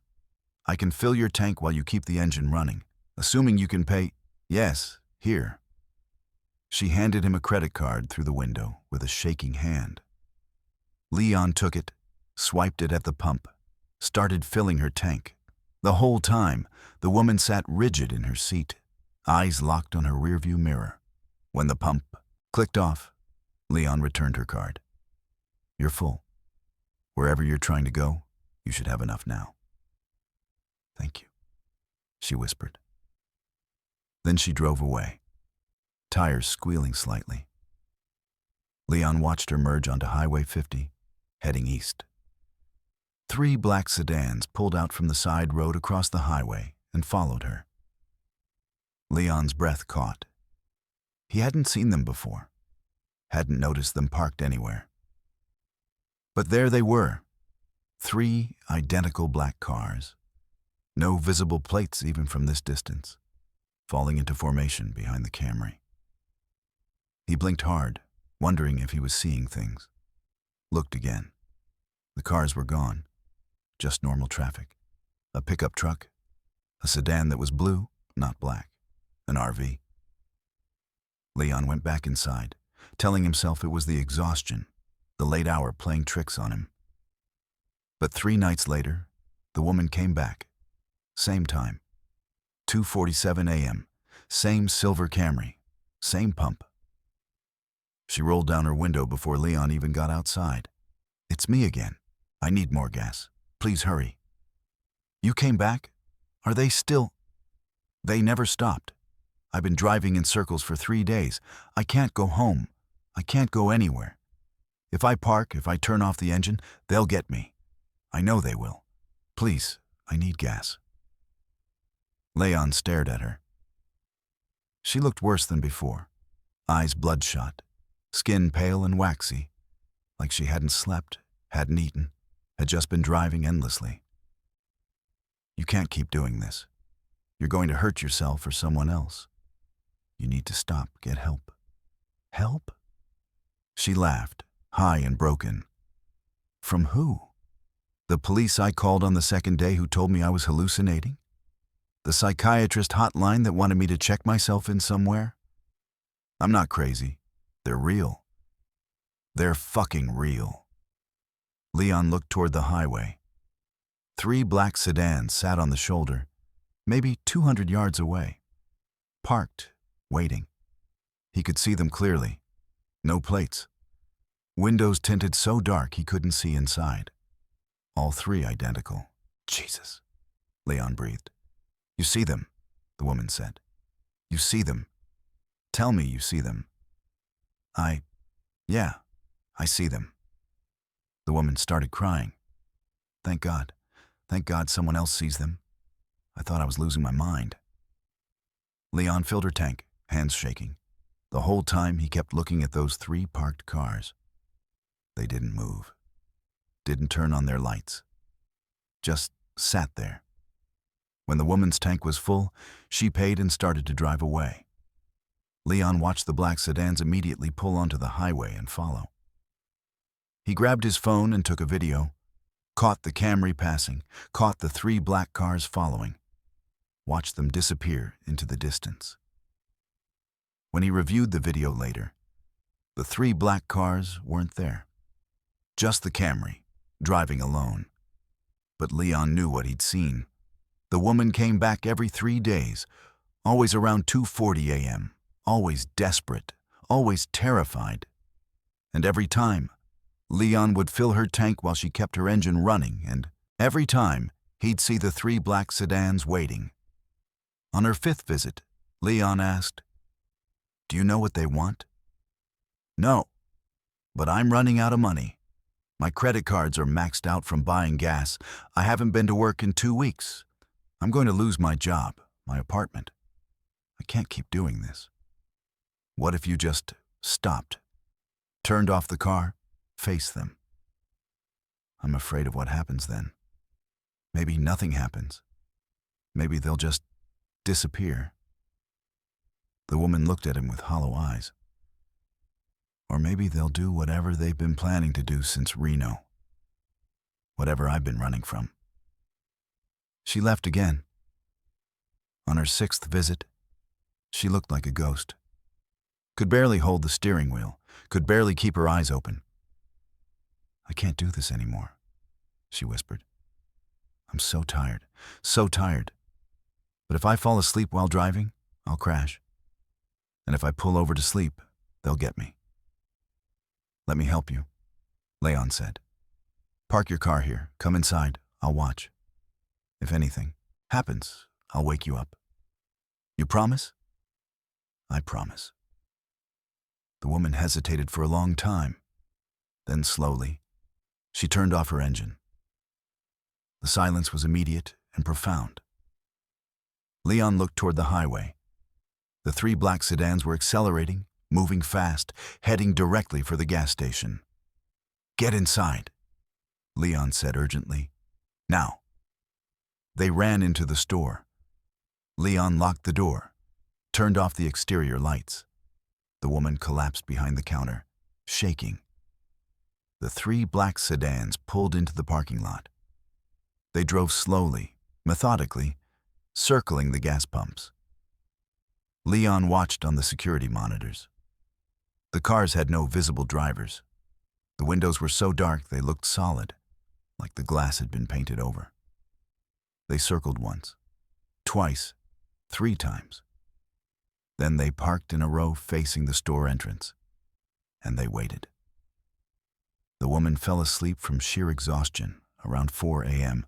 A: I can fill your tank while you keep the engine running, assuming you can pay. Yes, here. She handed him a credit card through the window with a shaking hand. Leon took it, swiped it at the pump, started filling her tank. The whole time, the woman sat rigid in her seat, eyes locked on her rearview mirror. When the pump clicked off, Leon returned her card. You're full. Wherever you're trying to go, you should have enough now. Thank you, she whispered. Then she drove away, tires squealing slightly. Leon watched her merge onto Highway 50, heading east. 3 black sedans pulled out from the side road across the highway and followed her. Leon's breath caught. He hadn't seen them before, hadn't noticed them parked anywhere. But there they were, 3 identical black cars, no visible plates even from this distance, falling into formation behind the Camry. He blinked hard, wondering if he was seeing things. Looked again. The cars were gone, just normal traffic. A pickup truck, a sedan that was blue, not black, an RV. Leon went back inside, telling himself it was the exhaustion, the late hour playing tricks on him. But 3 nights later, the woman came back. Same time. 2:47 a.m. Same silver Camry. Same pump. She rolled down her window before Leon even got outside. It's me again. I need more gas. Please hurry. You came back? Are they still? They never stopped. I've been driving in circles for 3 days. I can't go home. I can't go anywhere. If I park, if I turn off the engine, they'll get me. I know they will. Please, I need gas. Leon stared at her. She looked worse than before. Eyes bloodshot, skin pale and waxy, like she hadn't slept, hadn't eaten, had just been driving endlessly. You can't keep doing this. You're going to hurt yourself or someone else. You need to stop, get help. Help? She laughed, high and broken. From who? The police I called on the second day who told me I was hallucinating? The psychiatrist hotline that wanted me to check myself in somewhere? I'm not crazy. They're real. They're fucking real. Leon looked toward the highway. 3 black sedans sat on the shoulder, maybe 200 yards away. Parked, waiting. He could see them clearly. No plates. Windows tinted so dark he couldn't see inside. All three identical. Jesus, Leon breathed. You see them, the woman said. You see them. Tell me you see them. Yeah, I see them. The woman started crying. Thank God. Thank God someone else sees them. I thought I was losing my mind. Leon filled her tank, hands shaking. The whole time he kept looking at those three parked cars. They didn't move. Didn't turn on their lights. Just sat there. When the woman's tank was full, she paid and started to drive away. Leon watched the black sedans immediately pull onto the highway and follow. He grabbed his phone and took a video, caught the Camry passing, caught the three black cars following, watched them disappear into the distance. When he reviewed the video later, the three black cars weren't there. Just the Camry, driving alone. But Leon knew what he'd seen. The woman came back every 3 days, always around 2:40 a.m., always desperate, always terrified. And every time, Leon would fill her tank while she kept her engine running, and every time, he'd see the three black sedans waiting. On her 5th visit, Leon asked, "Do you know what they want?" "No, but I'm running out of money. My credit cards are maxed out from buying gas. I haven't been to work in 2 weeks. I'm going to lose my job, my apartment. I can't keep doing this. What if you just stopped, turned off the car, faced them? I'm afraid of what happens then. Maybe nothing happens. Maybe they'll just disappear." The woman looked at him with hollow eyes. "Or maybe they'll do whatever they've been planning to do since Reno. Whatever I've been running from." She left again. On her 6th visit, she looked like a ghost. Could barely hold the steering wheel, could barely keep her eyes open. "I can't do this anymore," she whispered. "I'm so tired, so tired. But if I fall asleep while driving, I'll crash. And if I pull over to sleep, they'll get me." "Let me help you," Leon said. "Park your car here. Come inside. I'll watch. If anything happens, I'll wake you up. You promise?" "I promise." The woman hesitated for a long time. Then slowly, she turned off her engine. The silence was immediate and profound. Leon looked toward the highway. The three black sedans were accelerating, moving fast, heading directly for the gas station. "Get inside," Leon said urgently. "Now." They ran into the store. Leon locked the door, turned off the exterior lights. The woman collapsed behind the counter, shaking. The three black sedans pulled into the parking lot. They drove slowly, methodically, circling the gas pumps. Leon watched on the security monitors. The cars had no visible drivers. The windows were so dark they looked solid, like the glass had been painted over. They circled once, twice, 3 times. Then they parked in a row facing the store entrance, and they waited. The woman fell asleep from sheer exhaustion around 4 a.m.,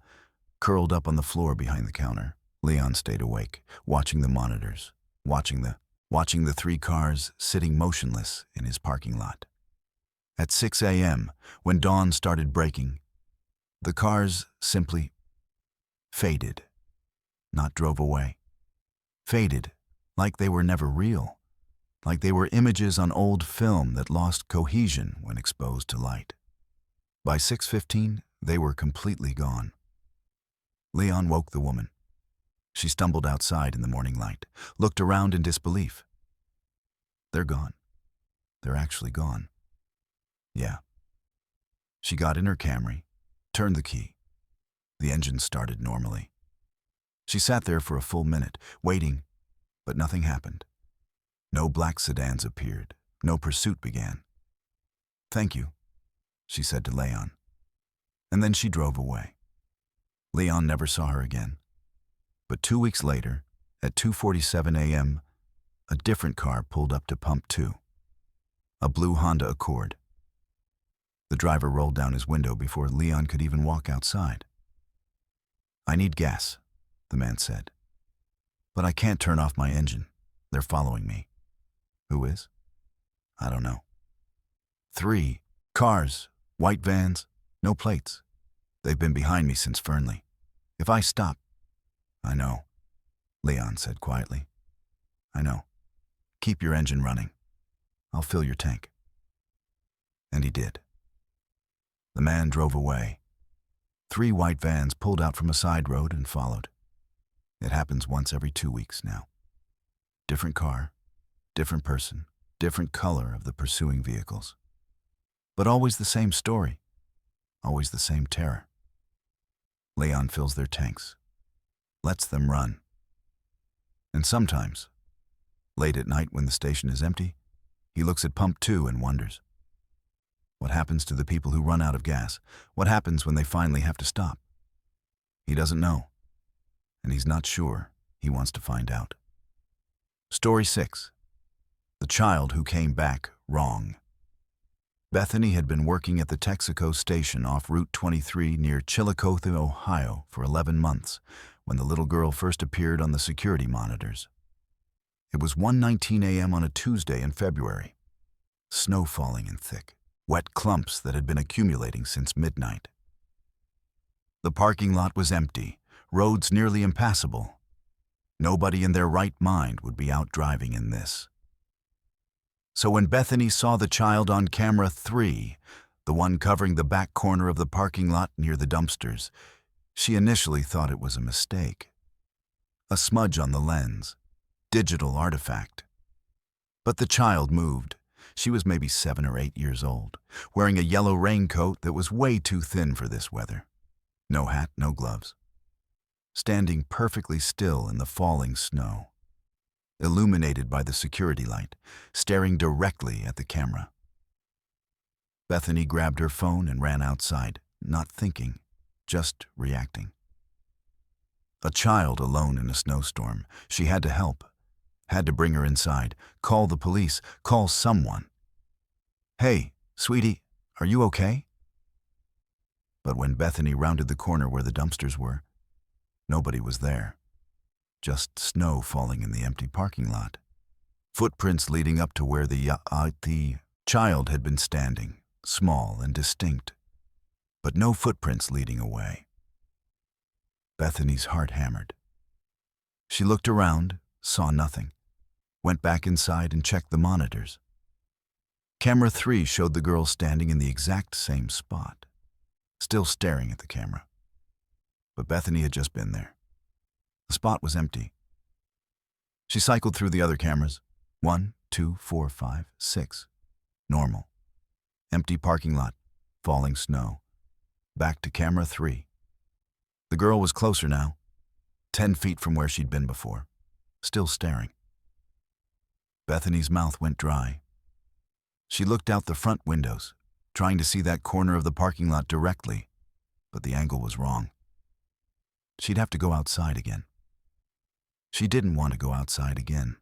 A: curled up on the floor behind the counter. Leon stayed awake, watching the monitors, watching the 3 cars sitting motionless in his parking lot. At 6 a.m., when dawn started breaking, the cars simply faded, not drove away. Faded, like they were never real, like they were images on old film that lost cohesion when exposed to light. By 6:15, they were completely gone. Leon woke the woman. She stumbled outside in the morning light, looked around in disbelief. "They're gone. They're actually gone." "Yeah." She got in her Camry, turned the key. The engine started normally. She sat there for a full minute, waiting, but nothing happened. No black sedans appeared. No pursuit began. "Thank you," she said to Leon. And then she drove away. Leon never saw her again. But 2 weeks later, at 2:47 a.m., A different car pulled up to pump 2. A blue Honda Accord. The driver rolled down his window before Leon could even walk outside. "I need gas," the man said. "But I can't turn off my engine. They're following me." "Who is?" "I don't know." 3 cars, white vans, no plates. They've been behind me since Fernley. If I stop— "I know," Leon said quietly. "I know. Keep your engine running. I'll fill your tank." And he did. The man drove away. 3 white vans pulled out from a side road and followed. It happens once every 2 weeks now. Different car, different person, different color of the pursuing vehicles. But always the same story, always the same terror. Leon fills their tanks, lets them run. And sometimes, late at night when the station is empty, he looks at pump 2 and wonders. What happens to the people who run out of gas? What happens when they finally have to stop? He doesn't know, and he's not sure he wants to find out. Story 6. The child who came back wrong. Bethany had been working at the Texaco station off Route 23 near Chillicothe, Ohio for 11 months when the little girl first appeared on the security monitors. It was 1:19 a.m. on a Tuesday in February. Snow falling in thick, wet clumps that had been accumulating since midnight. The parking lot was empty, roads nearly impassable. Nobody in their right mind would be out driving in this. So when Bethany saw the child on camera 3, the one covering the back corner of the parking lot near the dumpsters, she initially thought it was a mistake. A smudge on the lens, digital artifact. But the child moved. She was maybe 7 or 8 years old, wearing a yellow raincoat that was way too thin for this weather. No hat, no gloves. Standing perfectly still in the falling snow, illuminated by the security light, staring directly at the camera. Bethany grabbed her phone and ran outside, not thinking, just reacting. A child alone in a snowstorm. She had to help. Had to bring her inside, call the police, call someone. "Hey, sweetie, are you okay?" But when Bethany rounded the corner where the dumpsters were, nobody was there. Just snow falling in the empty parking lot. Footprints leading up to where the child had been standing, small and distinct, but no footprints leading away. Bethany's heart hammered. She looked around, saw nothing, went back inside and checked the monitors. Camera 3 showed the girl standing in the exact same spot, still staring at the camera. But Bethany had just been there. The spot was empty. She cycled through the other cameras. 1, 2, 4, 5, 6. Normal. Empty parking lot, falling snow. Back to camera 3. The girl was closer now, 10 feet from where she'd been before, still staring. Bethany's mouth went dry. She looked out the front windows, trying to see that corner of the parking lot directly, but the angle was wrong. She'd have to go outside again. She didn't want to go outside again.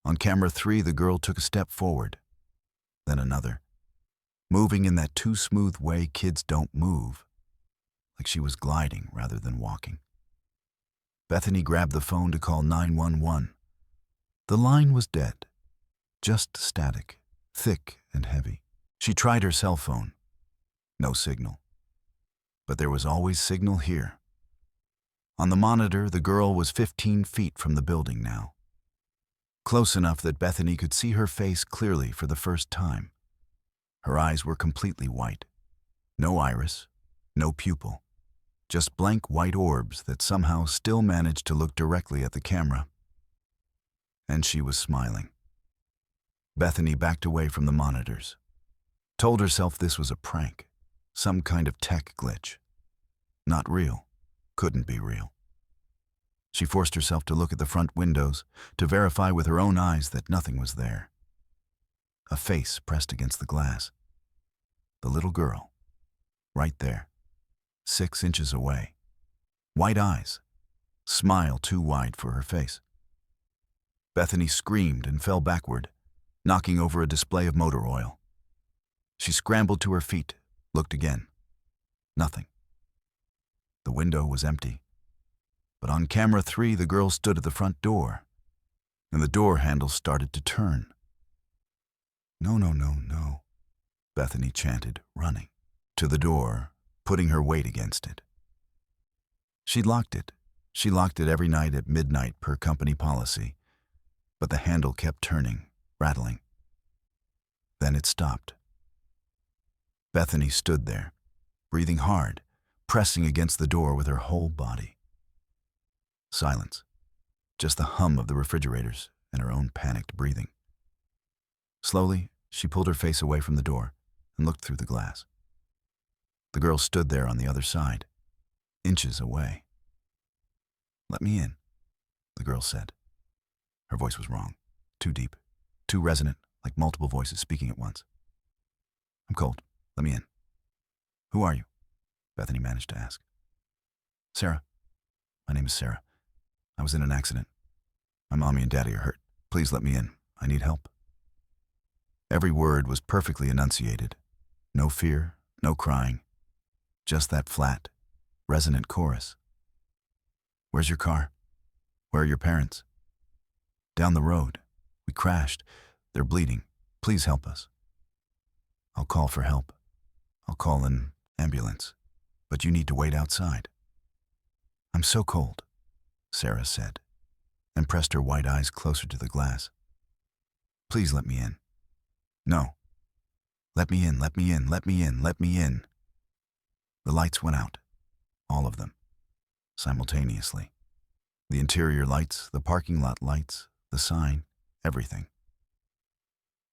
A: On camera 3, the girl took a step forward, then another, moving in that too smooth way kids don't move, like she was gliding rather than walking. Bethany grabbed the phone to call 911. The line was dead, just static, thick and heavy. She tried her cell phone. No signal. But there was always signal here. On the monitor, the girl was 15 feet from the building now. Close enough that Bethany could see her face clearly for the first time. Her eyes were completely white. No iris, no pupil. Just blank white orbs that somehow still managed to look directly at the camera. And she was smiling. Bethany backed away from the monitors. Told herself this was a prank, some kind of tech glitch. Not real. Couldn't be real. She forced herself to look at the front windows, to verify with her own eyes that nothing was there. A face pressed against the glass. The little girl, right there, 6 inches away. White eyes, smile too wide for her face. Bethany screamed and fell backward, knocking over a display of motor oil. She scrambled to her feet, looked again. Nothing. The window was empty. But on camera 3, the girl stood at the front door, and the door handle started to turn. No, no, no, no, Bethany chanted, running to the door, putting her weight against it. She locked it. She locked it every night at midnight per company policy, but the handle kept turning, rattling. Then it stopped. Bethany stood there, breathing hard, pressing against the door with her whole body. Silence. Just the hum of the refrigerators and her own panicked breathing. Slowly, she pulled her face away from the door and looked through the glass. The girl stood there on the other side, inches away. "Let me in," the girl said. Her voice was wrong, too deep, too resonant, like multiple voices speaking at once. "I'm cold. Let me in." "Who are you?" Bethany managed to ask. "Sarah. My name is Sarah. I was in an accident. My mommy and daddy are hurt. Please let me in. I need help." Every word was perfectly enunciated. No fear, no crying. Just that flat, resonant chorus. "Where's your car? Where are your parents?" "Down the road. We crashed. They're bleeding. Please help us." "I'll call for help. I'll call an ambulance. But you need to wait outside." "I'm so cold," Sarah said, and pressed her white eyes closer to the glass. "Please let me in." "No. Let me in, let me in, let me in, let me in." The lights went out, all of them, simultaneously. The interior lights, the parking lot lights, the sign, everything.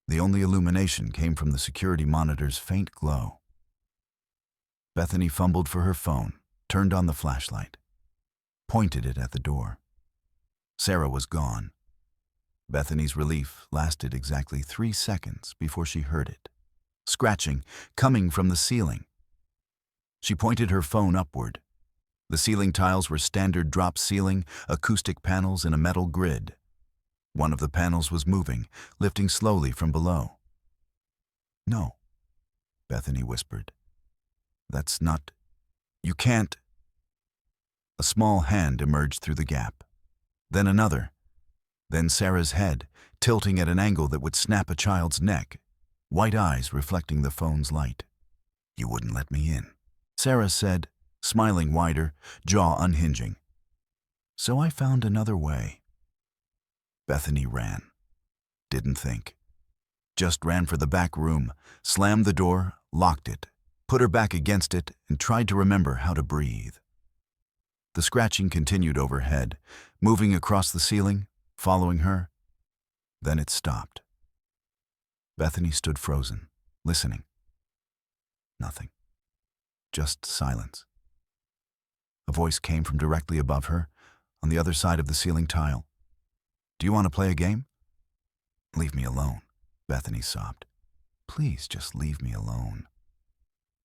A: The only illumination came from the security monitor's faint glow. Bethany fumbled for her phone, turned on the flashlight, pointed it at the door. Sarah was gone. Bethany's relief lasted exactly 3 seconds before she heard it. Scratching, coming from the ceiling. She pointed her phone upward. The ceiling tiles were standard drop ceiling, acoustic panels in a metal grid. One of the panels was moving, lifting slowly from below. "No," Bethany whispered. "That's not... You can't..." A small hand emerged through the gap. Then another. Then Sarah's head, tilting at an angle that would snap a child's neck, white eyes reflecting the phone's light. "You wouldn't let me in," Sarah said, smiling wider, jaw unhinging. "So I found another way." Bethany ran. Didn't think. Just ran for the back room, slammed the door, locked it, put her back against it, and tried to remember how to breathe. The scratching continued overhead, moving across the ceiling, following her. Then it stopped. Bethany stood frozen, listening. Nothing. Just silence. A voice came from directly above her, on the other side of the ceiling tile. "Do you want to play a game?" "Leave me alone," Bethany sobbed. "Please just leave me alone."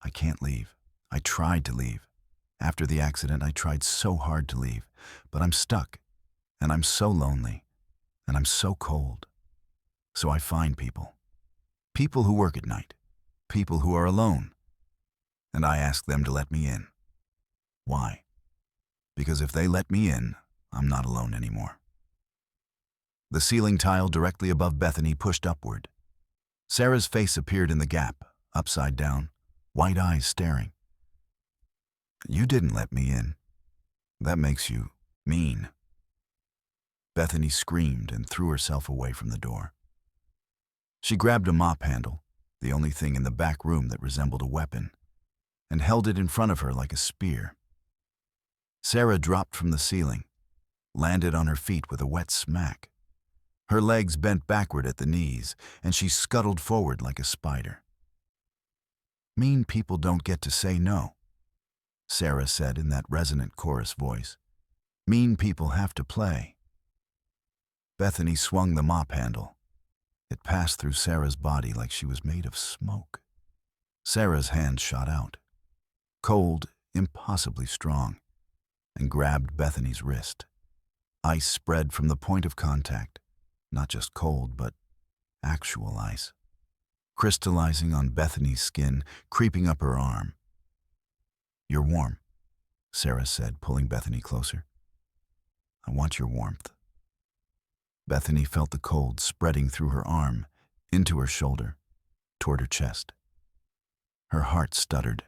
A: "I can't leave. I tried to leave. After the accident, I tried so hard to leave, but I'm stuck, and I'm so lonely, and I'm so cold. So I find people. People who work at night. People who are alone. And I ask them to let me in. Why? Because if they let me in, I'm not alone anymore." The ceiling tile directly above Bethany pushed upward. Sarah's face appeared in the gap, upside down, white eyes staring. "You didn't let me in. That makes you mean." Bethany screamed and threw herself away from the door. She grabbed a mop handle, the only thing in the back room that resembled a weapon, and held it in front of her like a spear. Sarah dropped from the ceiling, landed on her feet with a wet smack. Her legs bent backward at the knees, and she scuttled forward like a spider. "Mean people don't get to say no," Sarah said in that resonant chorus voice. "Mean people have to play." Bethany swung the mop handle. It passed through Sarah's body like she was made of smoke. Sarah's hand shot out, cold, impossibly strong, and grabbed Bethany's wrist. Ice spread from the point of contact, Not just cold, but actual ice. Crystallizing on Bethany's skin, creeping up her arm. "You're warm," Sarah said, pulling Bethany closer. "I want your warmth." Bethany felt the cold spreading through her arm, into her shoulder, toward her chest. Her heart stuttered.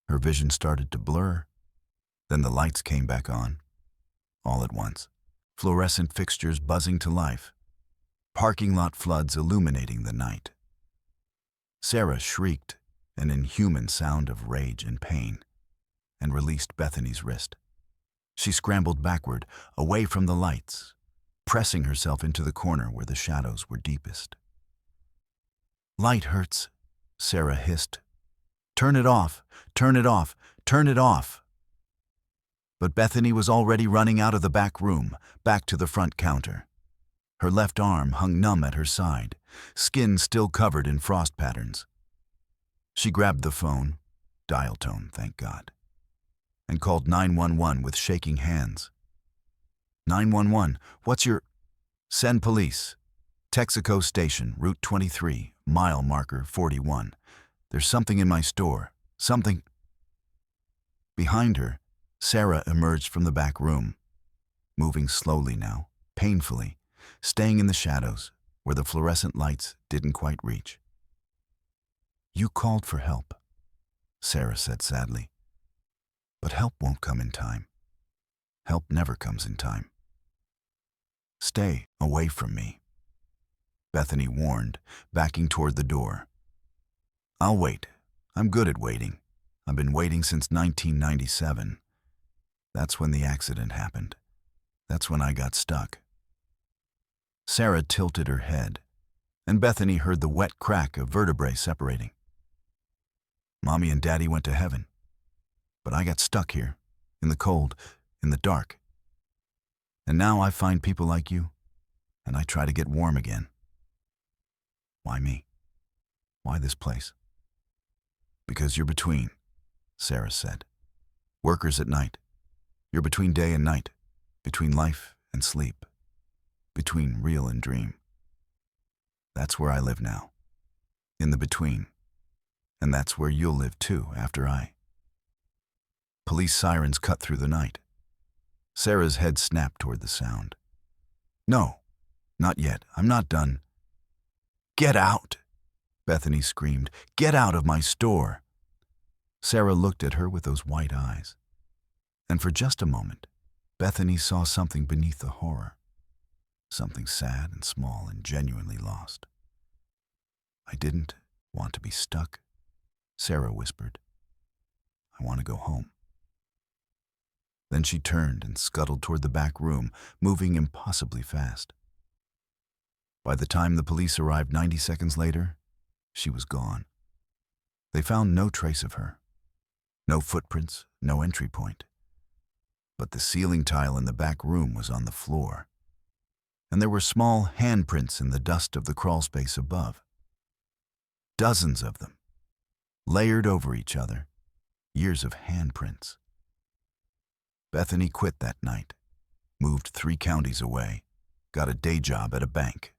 A: Her vision started to blur. Then the lights came back on, all at once. Fluorescent fixtures buzzing to life. Parking lot floods illuminating the night. Sarah shrieked, an inhuman sound of rage and pain, and released Bethany's wrist. She scrambled backward, away from the lights, pressing herself into the corner where the shadows were deepest. "Light hurts," Sarah hissed. "Turn it off! Turn it off! Turn it off!" But Bethany was already running out of the back room, back to the front counter. Her left arm hung numb at her side, skin still covered in frost patterns. She grabbed the phone, dial tone, thank God, and called 911 with shaking hands. "911, what's your—" "Send police. Texaco Station, Route 23, mile marker 41. There's something in my store. Something—" Behind her, Sarah emerged from the back room, moving slowly now, painfully, staying in the shadows where the fluorescent lights didn't quite reach. "You called for help," Sarah said sadly. "But help won't come in time. Help never comes in time. Stay away from me," Bethany warned, backing toward the door. "I'll wait. I'm good at waiting. I've been waiting since 1997. That's when the accident happened. That's when I got stuck." Sarah tilted her head, and Bethany heard the wet crack of vertebrae separating. "Mommy and Daddy went to heaven, but I got stuck here, in the cold, in the dark. And now I find people like you, and I try to get warm again. Why me? Why this place?" "Because you're between," Sarah said. "Workers at night. You're between day and night, between life and sleep, between real and dream. That's where I live now, in the between. And that's where you'll live too after I—" Police sirens cut through the night. Sarah's head snapped toward the sound. "No, not yet. I'm not done." "Get out!" Bethany screamed. "Get out of my store!" Sarah looked at her with those white eyes. And for just a moment, Bethany saw something beneath the horror. Something sad and small and genuinely lost. "I didn't want to be stuck," Sarah whispered. "I want to go home." Then she turned and scuttled toward the back room, moving impossibly fast. By the time the police arrived 90 seconds later, she was gone. They found no trace of her. No footprints, no entry point. But the ceiling tile in the back room was on the floor, and there were small handprints in the dust of the crawlspace above. Dozens of them, layered over each other, years of handprints. Bethany quit that night, moved 3 counties away, got a day job at a bank.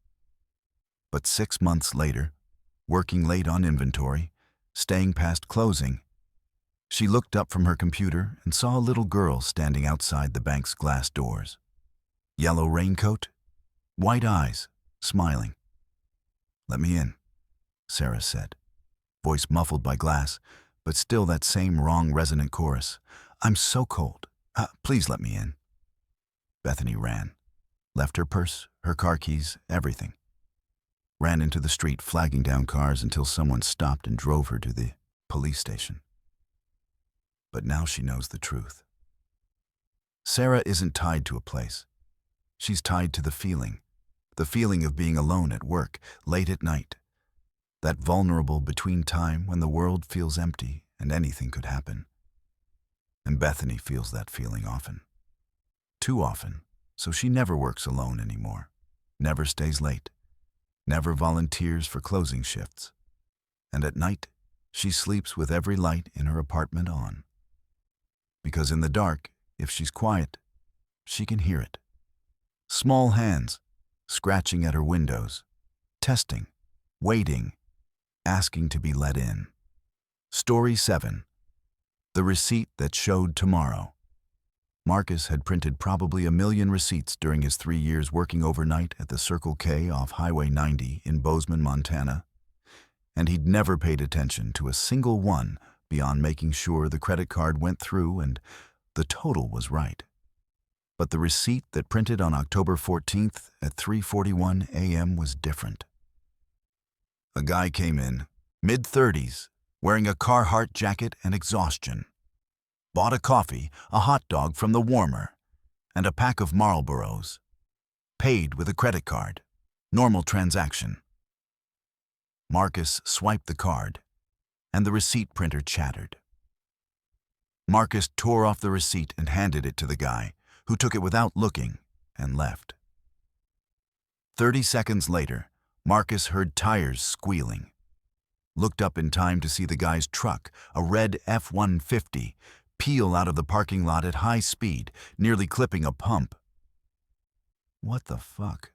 A: But 6 months later, working late on inventory, staying past closing, she looked up from her computer and saw a little girl standing outside the bank's glass doors. Yellow raincoat, white eyes, smiling. "Let me in," Sarah said, voice muffled by glass, but still that same wrong resonant chorus. "I'm so cold. Please let me in." Bethany ran, left her purse, her car keys, everything. Ran into the street, flagging down cars until someone stopped and drove her to the police station. But now she knows the truth. Sarah isn't tied to a place. She's tied to the feeling of being alone at work, late at night. That vulnerable between time when the world feels empty and anything could happen. And Bethany feels that feeling often. Too often, so she never works alone anymore, never stays late, never volunteers for closing shifts. And at night, she sleeps with every light in her apartment on. Because in the dark, if she's quiet, she can hear it. Small hands, scratching at her windows, testing, waiting, asking to be let in. Story 7. The receipt that showed tomorrow. Marcus had printed probably 1,000,000 receipts during his 3 years working overnight at the Circle K off Highway 90 in Bozeman, Montana, and he'd never paid attention to a single one beyond making sure the credit card went through and the total was right. But the receipt that printed on October 14th at 3:41 a.m. was different. A guy came in, mid-30s, wearing a Carhartt jacket and exhaustion. Bought a coffee, a hot dog from the warmer, and a pack of Marlboros. Paid with a credit card. Normal transaction. Marcus swiped the card, and the receipt printer chattered. Marcus tore off the receipt and handed it to the guy, who took it without looking and left. 30 seconds later, Marcus heard tires squealing. Looked up in time to see the guy's truck, a red F-150, peel out of the parking lot at high speed, nearly clipping a pump. "What the fuck?"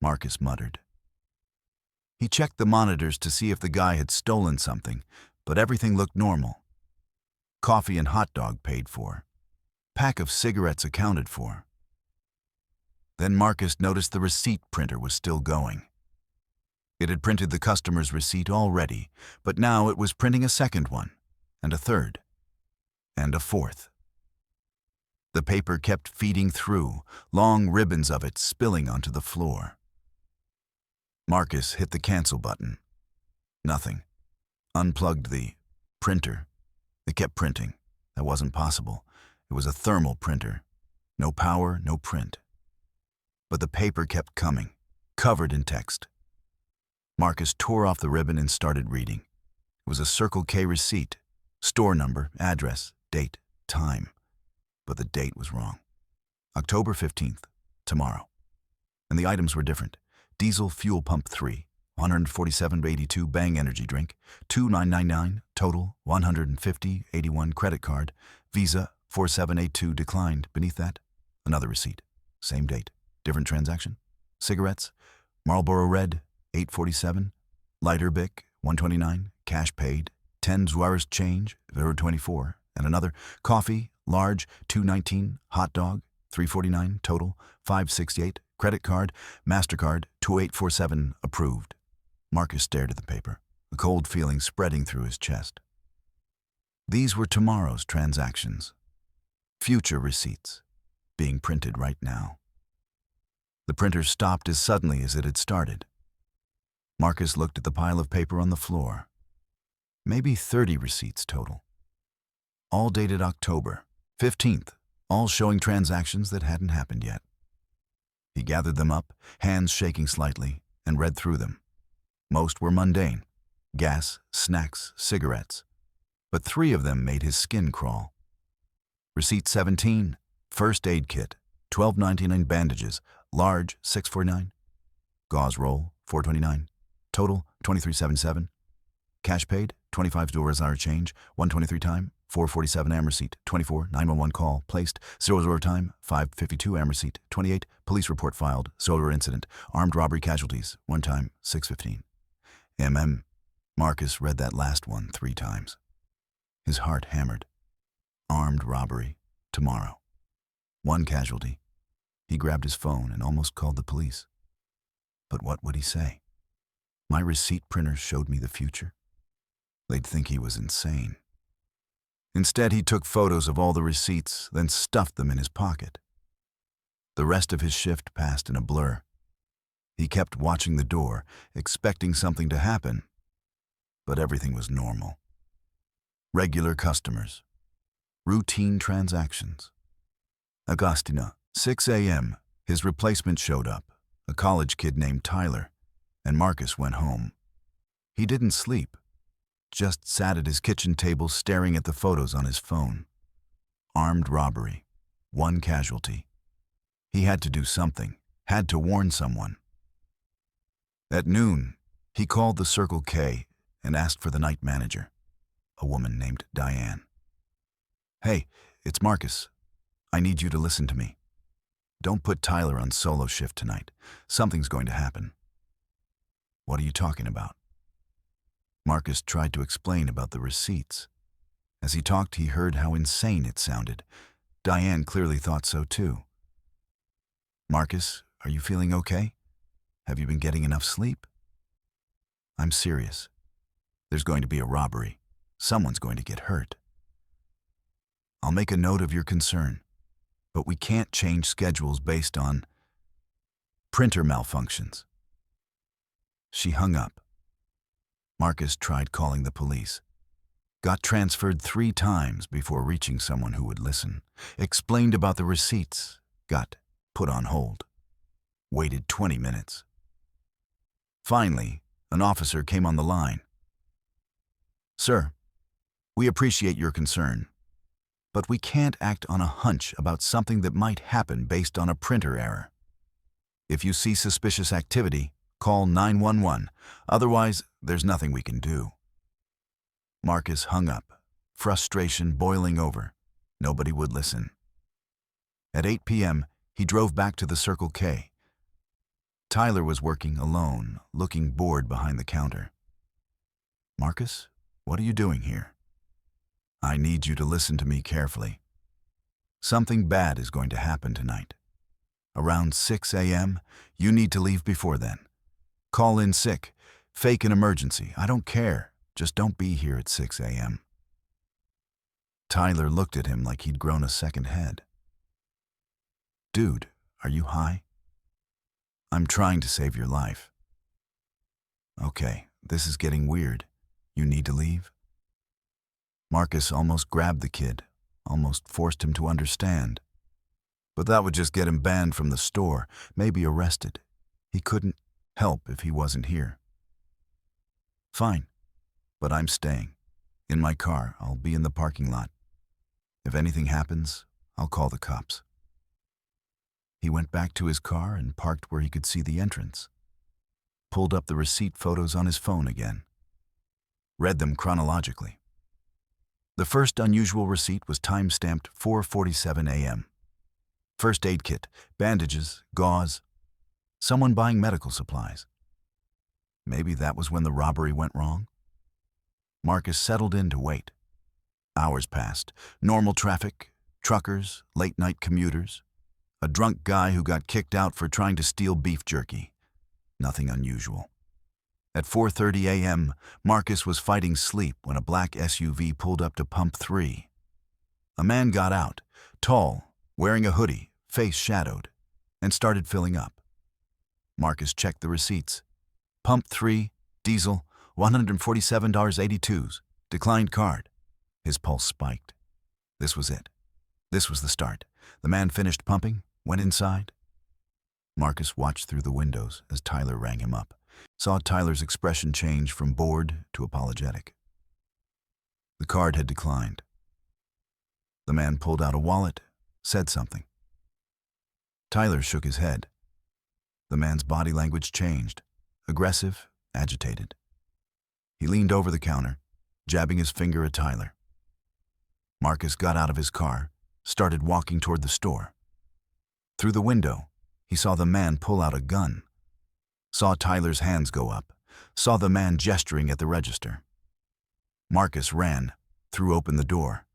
A: Marcus muttered. He checked the monitors to see if the guy had stolen something, but everything looked normal. Coffee and hot dog paid for. Pack of cigarettes accounted for. Then Marcus noticed the receipt printer was still going. It had printed the customer's receipt already, but now it was printing a second one, and a third, and a fourth. The paper kept feeding through, long ribbons of it spilling onto the floor. Marcus hit the cancel button. Nothing. Unplugged the printer. It kept printing. That wasn't possible. It was a thermal printer. No power, no print. But the paper kept coming, covered in text. Marcus tore off the ribbon and started reading. It was a Circle K receipt. Store number, address, date, time. But the date was wrong. October 15th, tomorrow. And the items were different. Diesel fuel pump 3, $147.82 Bang energy drink, $2,999, total $150.81 credit card, Visa 4782 declined. Beneath that, another receipt. Same date, different transaction. Cigarettes, Marlboro Red, $8.47, lighter Bic, $129, cash paid, 10 Zuarez change, $0.24, and another coffee, large, $2.19, hot dog, $3.49, total, $5.68, credit card, MasterCard, 2847, approved. Marcus stared at the paper, a cold feeling spreading through his chest. These were tomorrow's transactions. Future receipts, being printed right now. The printer stopped as suddenly as it had started. Marcus looked at the pile of paper on the floor. Maybe 30 receipts total. All dated October 15th, all showing transactions that hadn't happened yet. He gathered them up, hands shaking slightly, and read through them. Most were mundane. Gas, snacks, cigarettes. But 3 of them made his skin crawl. Receipt 17, first aid kit, $12.99 bandages, large, $6.49. Gauze roll, $4.29. Total, $23.77. Cash paid, $25 change, $123 time, $4.47 AM receipt, 24, 911 call, placed, 00 time, $5.52 AM receipt, 28, police report filed, solar incident, armed robbery casualties, 1 time, $6.15. Marcus read that last one 3 times. His heart hammered. Armed robbery, tomorrow. 1 casualty. He grabbed his phone and almost called the police. But what would he say? My receipt printer showed me the future. They'd think he was insane. Instead, he took photos of all the receipts, then stuffed them in his pocket. The rest of his shift passed in a blur. He kept watching the door, expecting something to happen. But everything was normal. Regular customers. Routine transactions. Agostina, 6 a.m., his replacement showed up, a college kid named Tyler, and Marcus went home. He didn't sleep, just sat at his kitchen table staring at the photos on his phone. Armed robbery, 1 casualty. He had to do something, had to warn someone. At noon, he called the Circle K and asked for the night manager, a woman named Diane. "Hey, it's Marcus. I need you to listen to me." Don't put Tyler on solo shift tonight. Something's going to happen. What are you talking about? Marcus tried to explain about the receipts. As he talked, he heard how insane it sounded. Diane clearly thought so too. Marcus, are you feeling okay? Have you been getting enough sleep? I'm serious. There's going to be a robbery. Someone's going to get hurt. I'll make a note of your concern, but we can't change schedules based on printer malfunctions. She hung up. Marcus tried calling the police. Got transferred 3 times before reaching someone who would listen. Explained about the receipts. Got put on hold. Waited 20 minutes. Finally, an officer came on the line. Sir, we appreciate your concern, but we can't act on a hunch about something that might happen based on a printer error. If you see suspicious activity, call 911. Otherwise, there's nothing we can do. Marcus hung up, frustration boiling over. Nobody would listen. At 8 p.m., he drove back to the Circle K. Tyler was working alone, looking bored behind the counter. Marcus, what are you doing here? I need you to listen to me carefully. Something bad is going to happen tonight. Around 6 a.m., you need to leave before then. Call in sick, fake an emergency, I don't care. Just don't be here at 6 a.m. Tyler looked at him like he'd grown a second head. Dude, are you high? I'm trying to save your life. Okay, this is getting weird. You need to leave? Marcus almost grabbed the kid, almost forced him to understand. But that would just get him banned from the store, maybe arrested. He couldn't help if he wasn't here. Fine, but I'm staying. In my car, I'll be in the parking lot. If anything happens, I'll call the cops. He went back to his car and parked where he could see the entrance. Pulled up the receipt photos on his phone again. Read them chronologically. The first unusual receipt was time-stamped 4:47 a.m. First aid kit, bandages, gauze. Someone buying medical supplies. Maybe that was when the robbery went wrong? Marcus settled in to wait. Hours passed. Normal traffic, truckers, late-night commuters. A drunk guy who got kicked out for trying to steal beef jerky. Nothing unusual. At 4:30 a.m., Marcus was fighting sleep when a black SUV pulled up to pump 3. A man got out, tall, wearing a hoodie, face shadowed, and started filling up. Marcus checked the receipts. Pump 3, diesel, $147.82, declined card. His pulse spiked. This was it. This was the start. The man finished pumping, went inside. Marcus watched through the windows as Tyler rang him up. Saw Tyler's expression change from bored to apologetic. The card had declined. The man pulled out a wallet, said something. Tyler shook his head. The man's body language changed, aggressive, agitated. He leaned over the counter, jabbing his finger at Tyler. Marcus got out of his car, started walking toward the store. Through the window, he saw the man pull out a gun. Saw Tyler's hands go up, saw the man gesturing at the register. Marcus ran, threw open the door.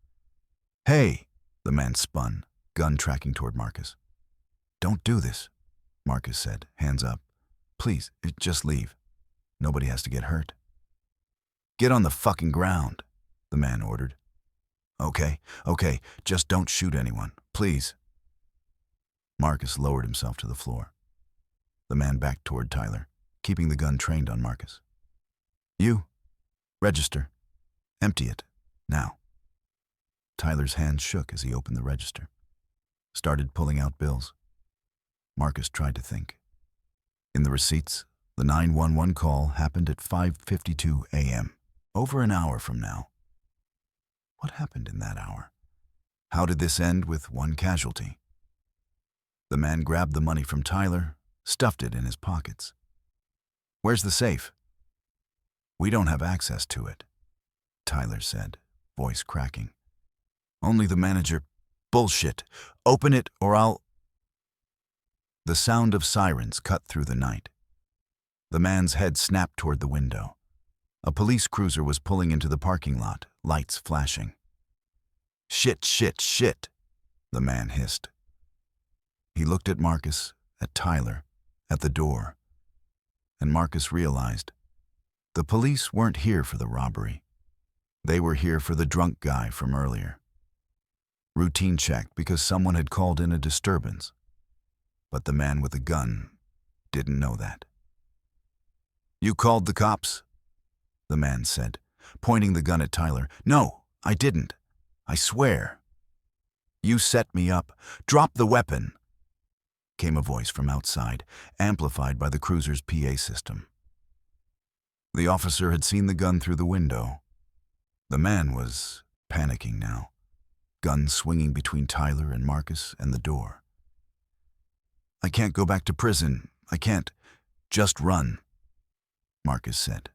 A: Hey, the man spun, gun tracking toward Marcus. Don't do this, Marcus said, hands up. Please, just leave. Nobody has to get hurt. Get on the fucking ground, the man ordered. Okay, just don't shoot anyone, please. Marcus lowered himself to the floor. The man backed toward Tyler, keeping the gun trained on Marcus. You, register. Empty it, now. Tyler's hands shook as he opened the register. Started pulling out bills. Marcus tried to think. In the receipts, the 911 call happened at 5:52 a.m., over an hour from now. What happened in that hour? How did this end with one casualty? The man grabbed the money from Tyler, stuffed it in his pockets. Where's the safe? We don't have access to it, Tyler said, voice cracking. Only the manager. Bullshit. Open it or I'll... The sound of sirens cut through the night. The man's head snapped toward the window. A police cruiser was pulling into the parking lot, lights flashing. "Shit, shit, shit," the man hissed. He looked at Marcus, at Tyler, at the door, and Marcus realized the police weren't here for the robbery. They were here for the drunk guy from earlier. Routine check because someone had called in a disturbance. But the man with the gun didn't know that. "You called the cops?" the man said, pointing the gun at Tyler. "No, I didn't. I swear." "You set me up. Drop the weapon," came a voice from outside, amplified by the cruiser's PA system. The officer had seen the gun through the window. The man was panicking now, gun swinging between Tyler and Marcus and the door. "I can't go back to prison. I can't. Just run," Marcus said.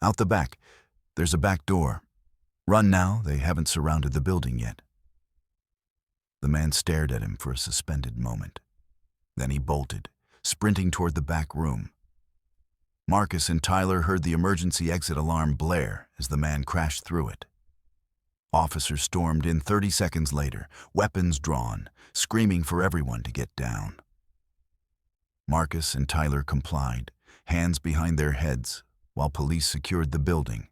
A: "Out the back. There's a back door. Run now. They haven't surrounded the building yet." The man stared at him for a suspended moment. Then he bolted, sprinting toward the back room. Marcus and Tyler heard the emergency exit alarm blare as the man crashed through it. Officers stormed in 30 seconds later, weapons drawn, screaming for everyone to get down. Marcus and Tyler complied, hands behind their heads, while police secured the building.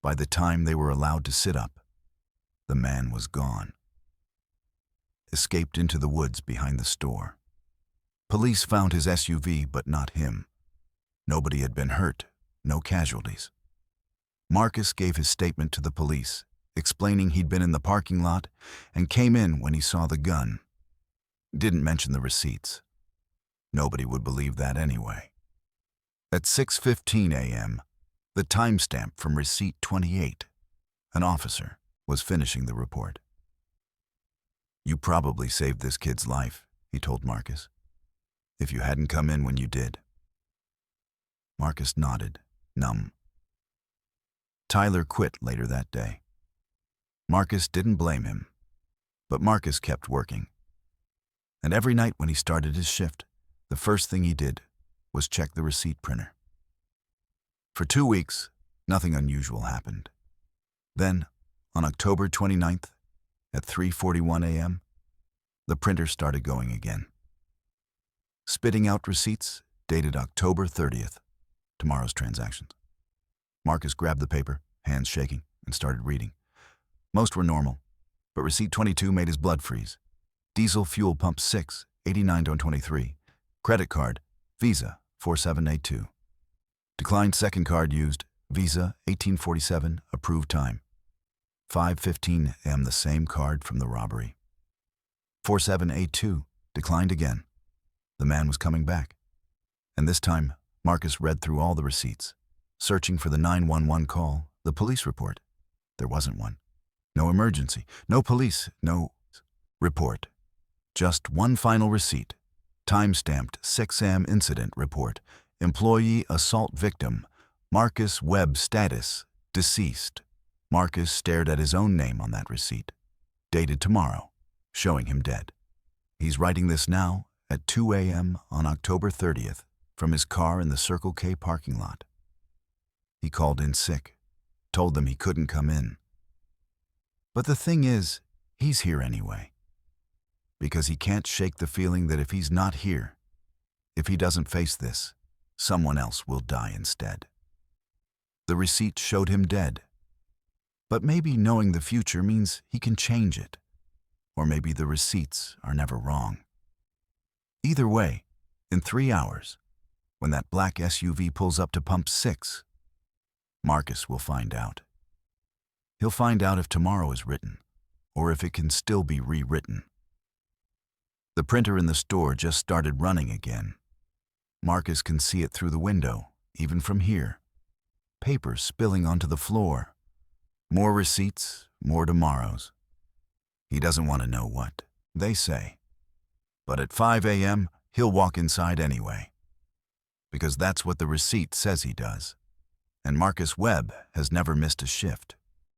A: By the time they were allowed to sit up, the man was gone. Escaped into the woods behind the store. Police found his SUV, but not him. Nobody had been hurt, no casualties. Marcus gave his statement to the police, explaining he'd been in the parking lot and came in when he saw the gun. Didn't mention the receipts. Nobody would believe that anyway. At 6:15 a.m., the timestamp from receipt 28, an officer was finishing the report. "You probably saved this kid's life," he told Marcus, "if you hadn't come in when you did." Marcus nodded, numb. Tyler quit later that day. Marcus didn't blame him, but Marcus kept working. And every night when he started his shift, the first thing he did was check the receipt printer. For 2 weeks, nothing unusual happened. Then, on October 29th, at 3:41 a.m., the printer started going again, spitting out receipts dated October 30th, tomorrow's transactions. Marcus grabbed the paper, hands shaking, and started reading. Most were normal, but receipt 22 made his blood freeze. Diesel fuel pump 6, 89.23. Credit card, Visa, 4782. Declined second card used, Visa, 1847, approved time. 5:15 a.m. the same card from the robbery. 4782, declined again. The man was coming back. And this time, Marcus read through all the receipts, searching for the 911 call, the police report. There wasn't one. No emergency, no police, no report. Just one final receipt, time-stamped 6 a.m. incident report, employee assault victim, Marcus Webb status, deceased. Marcus stared at his own name on that receipt, dated tomorrow, showing him dead. He's writing this now at 2 a.m. on October 30th from his car in the Circle K parking lot. He called in sick, told them he couldn't come in. But the thing is, he's here anyway. Because he can't shake the feeling that if he's not here, if he doesn't face this, someone else will die instead. The receipt showed him dead. But maybe knowing the future means he can change it. Or maybe the receipts are never wrong. Either way, in 3 hours, when that black SUV pulls up to pump 6, Marcus will find out. He'll find out if tomorrow is written, or if it can still be rewritten. The printer in the store just started running again. Marcus can see it through the window, even from here. Paper spilling onto the floor. More receipts, more tomorrows. He doesn't want to know what they say. But at 5 a.m., he'll walk inside anyway. Because that's what the receipt says he does. And Marcus Webb has never missed a shift.